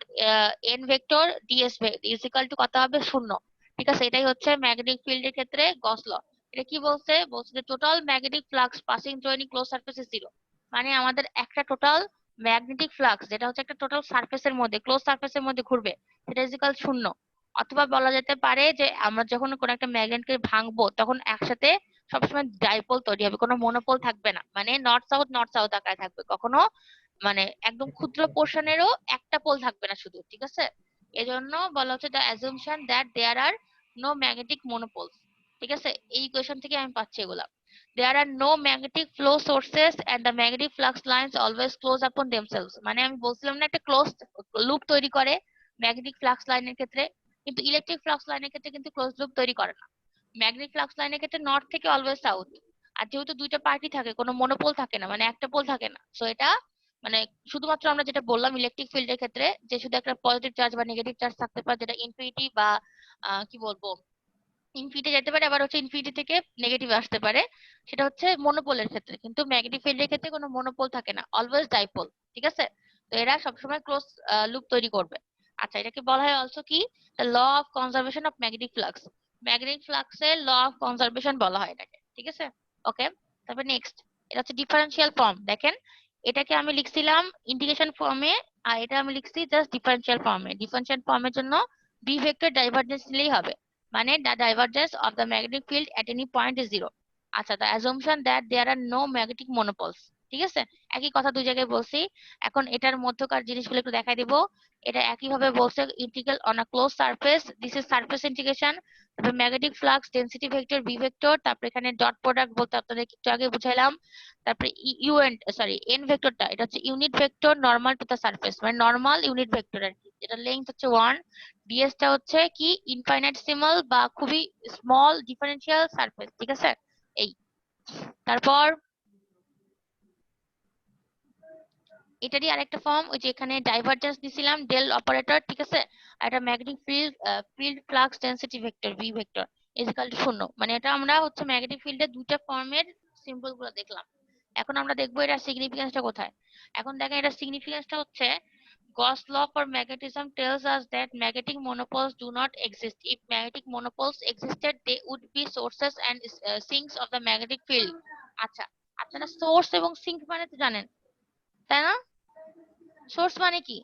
N vector DS is equal to কত হবে, 0, ঠিক আছে? এটাই হচ্ছে ম্যাগনেটিক ফিল্ডের ক্ষেত্রে গস ল। এটা কি বলছে, বলছে যে total magnetic flux passing through any close surface is 0। মানে আমাদের একটা টোটাল ম্যাগনেটিক ফ্লাক্স যেটা হচ্ছে একটা টোটাল সারফেসের মধ্যে, ক্লোজ সারফেসের মধ্যে ঘুরবে, সেটা ইজ ইকুয়াল 0। অথবা বলা যেতে পারে যে আমরা যখন কোনো একটা ম্যাগনেটকে ভাঙবো, তখন একসাথে সবসময় ডাইপোল তৈরি হবে, কোনো মনোপোল থাকবে না, মানে নর্থ সাউথ আকারে থাকবে, কখনো মানে একদম ক্ষুদ্র পোর্শনেরও একটা পোল থাকবে না শুধু, ঠিক আছে? এজন্য বলা হচ্ছে the assumption that there are no magnetic monopoles, ঠিক আছে? এই ইকুয়েশন থেকে আমি পাচ্ছি এগুলা। There are no magnetic flow sources and the magnetic flux lines always close upon themselves। মানে আমি বলছিলাম না, একটা ক্লোজ লুপ তৈরি করে ম্যাগনেটিক ফ্লাক্স লাইনের ক্ষেত্রে, কিন্তু ইলেকট্রিক ফ্লাক্স লাইনের ক্ষেত্রে কিন্তু ক্লোজ লুপ তৈরি করে না। ম্যাগনেটিক ফ্লাক্স লাইনের ক্ষেত্রে নর্থ থেকে অলওয়েজ সাউথ, আর যেহেতু দুইটা পার্টি থাকে, কোনো মনোপোল থাকে না, মানে একটা পোল থাকে না, সো এটা মানে শুধুমাত্র আমরা যেটা বললাম ইলেকট্রিক ফিল্ডের ক্ষেত্রে, যে শুধু একটা পজিটিভ চার্জ বা নেগেটিভ চার্জ থাকতে পারে, যেটা ইনফিনিটি বা কি বলবো, ইনফিনিটি যেতে পারে, আবার হচ্ছে ইনফিনিটি থেকে নেগেটিভ আসতে পারে, সেটা হচ্ছে মনোপোলের ক্ষেত্রে। কিন্তু ম্যাগনেটিক ফিল্ডের ক্ষেত্রে কোনো মনোপোল থাকে না, অলওয়েজ ডাইপোল, ঠিক আছে? তো এরা সবসময় ক্লোজ লুপ তৈরি করবে। আচ্ছা, এটাকে বলা হয় অলসো কি, the law of conservation of magnetic flux. Magnetic ফ্লাক্সের ল অফ কনজারভেশন বলা হয় এটাকে, ঠিক আছে? ওকে, তারপর নেক্সট, এটা হচ্ছে ডিফারেন্সিয়াল ফর্ম। দেখেন, এটাকে আমি লিখছিলাম ইন্টিগ্রেশন ফর্মে, আর এটা আমি লিখছি জাস্ট ডিফারেন্সিয়াল ফর্মে। ডিফারেন্সিয়াল ফর্মের জন্য বি ভেক্টর ডাইভারজেন্স নিলেই হবে, মানে the divergence of the magnetic field at any point is 0। আচ্ছা, the assumption that there are no magnetic monopoles, ঠিক আছে? একই কথা দুই জায়গায় বলছি। এখন এটার মধ্যকার জিনিসগুলো একটু দেখাই দিব। এটা একই ভাবে বলছে integral on a close surface, this is surface integration. তারপর magnetic flux density vector B vector, তারপর এখানে ডট প্রোডাক্ট বলতে আপনাদের একটু আগে বুঝাইলাম। তারপরে ইউ এন্ড সরি এন ভেক্টরটা, এটা হচ্ছে unit vector normal to the surface, মানে নরমাল ইউনিট ভেক্টর আর কি, যেটা লেন্থ হচ্ছে 1। ডিএস টা হচ্ছে কি ইনফাইনাইটেসিমাল বা খুবই স্মল ডিফারেন্সিয়াল সারফেস, ঠিক আছে? এই তারপর এটারই আরেকটা ফর্ম, ওই যে এখানে ডাইভারজেন্স দিছিলাম ডেল অপারেটর, ঠিক আছে? আর এটা magnetic field flux density vector B vector equal to 0। মানে এটা আমরা হচ্ছে ম্যাগনেটিক ফিল্ডের দুইটা ফর্মের সিম্বল গুলো দেখলাম। এখন আমরা দেখবো এটা সিগনিফিকেন্সটা কোথায়। এখন দেখেন, এটা সিগনিফিকেন্সটা হচ্ছে Gauss law for magnetism tells us that magnetic monopoles do not exist. If magnetic monopoles existed, they would be sources and sinks of the magnetic field. আচ্ছা, আপনারা সোর্স এবং সিঙ্ক মানে তো জানেন, তাই না? সোর্স মানে কি?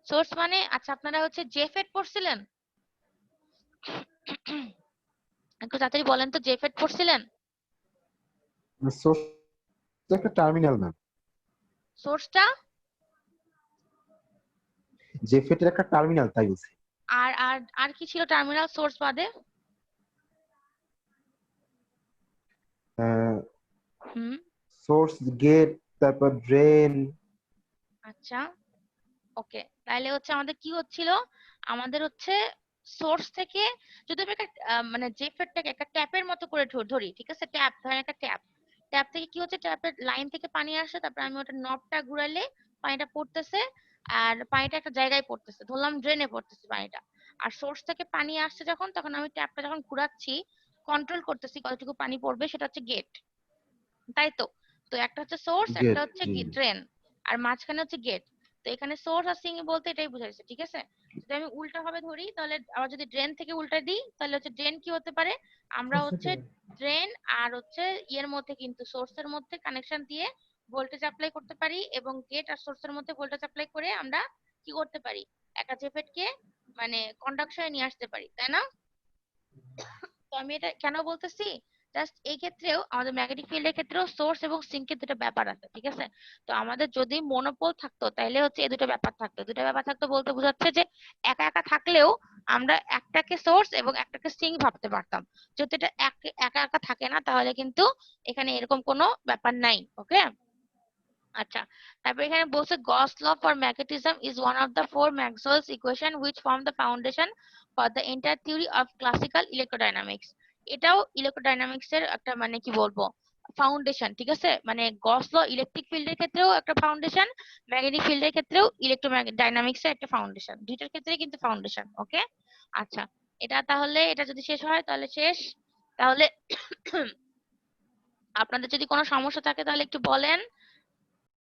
সোর্স মানে, আচ্ছা আপনারা হচ্ছে জেফেট পড়ছিলেন? একটু তাড়াতাড়ি বলেন তো, জেফেট পড়ছিলেন? সোর্স একটা টার্মিনাল ম্যাম, সোর্সটা জেফেটের একটা টার্মিনাল, তাই বলছি। আর আর আর কি ছিল টার্মিনাল সোর্স বাদে? হুম, সোর্স গেট, তারপর ড্রেন। আচ্ছা ওকে, তাহলে হচ্ছে আমাদের কি হচ্ছিল, আমাদের হচ্ছে সোর্স থেকে যদি আমি একটা মানে জেফেটটাকে একটা ট্যাপের মতো করে ধরি, ঠিক আছে, ট্যাপ ধরেন একটা ট্যাপ, ট্যাপ থেকে কি হচ্ছে, ট্যাপের লাইন থেকে পানি আসে, তারপর আমি ওটা নবটা ঘুরাইলে পানিটা পড়তেছে, আর পানিটা একটা জায়গায় পড়তেছে, ধরলাম ড্রেনে পড়তেছে পানিটা। আর সোর্স থেকে পানি আসছে যখন, তখন আমি ট্যাপটা যখন ঘুরাচ্ছি, কন্ট্রোল করতেছি কতটুকু পানি পড়বে, সেটা হচ্ছে গেট, তাই তো? তো একটা হচ্ছে সোর্স, একটা গেট, হচ্ছে জি। ড্রেন, আর মাঝখানে হচ্ছে গেট। তো এখানে সোর্স আর সিঙ্ক বলতে এটাই বুঝাইছে, ঠিক আছে? যদি আমি উল্টা ভাবে ধরি, তাহলে আবার যদি ড্রেন থেকে উল্টা দিই, তাহলে হচ্ছে ড্রেন কি হতে পারে, আমরা সোর্স হচ্ছে থেকে ড্রেন আর হচ্ছে ইয়ের মধ্যে কিন্তু সোর্সের মধ্যে কানেকশন দিয়ে ভোল্টেজ অ্যাপ্লাই করতে পারি, এবং গেট আর সোর্সের মধ্যে ভোল্টেজ অ্যাপ্লাই করে আমরা কি করতে পারি, একটা জেফেটকে মানে কন্ডাকশনে নিয়ে আসতে পারি, তাই না? তো আমি এটা কেন বলতেছি, জাস্ট এই ক্ষেত্রেও আমাদের ম্যাগনেটিক ফিল্ডের ক্ষেত্রেও সোর্স এবং সিঙ্কের দুটো ব্যাপার আছে, ঠিক আছে? তো আমাদের যদি মনোপোল থাকতো, তাইলে হচ্ছে এই দুটো ব্যাপার থাকতো, দুটো ব্যাপার থাকতো বলতে বোঝাচ্ছে যে একা একা থাকলেও আমরা একটাকে সোর্স এবং একটাকে সিঙ্ক ভাবতে পারতাম। যদি এটা একা একা থাকে না, তাহলে কিন্তু এখানে এরকম কোনো ব্যাপার নাই, ওকে? আচ্ছা, তারপর এখানে বলছে Gauss law for magnetism is one of the four Maxwell's equation which form the foundation for the entire theory of classical electrodynamics. এটাও ইলেকট্রোডাইনামিক্স এর একটা মানে কি বলবো ফাউন্ডেশন, ঠিক আছে? মানে গস ল ইলেকট্রিক ফিল্ডের ক্ষেত্রেও একটা ফাউন্ডেশন, ম্যাগনেটিক ফিল্ডের ক্ষেত্রেও ইলেকট্রোডাইনামিক্স এর একটা ফাউন্ডেশন, দুইটার ক্ষেত্রে কিন্তু ফাউন্ডেশন, ওকে? আচ্ছা, এটা তাহলে এটা যদি শেষ হয় তাহলে শেষ। তাহলে আপনাদের যদি কোনো সমস্যা থাকে তাহলে একটু বলেন,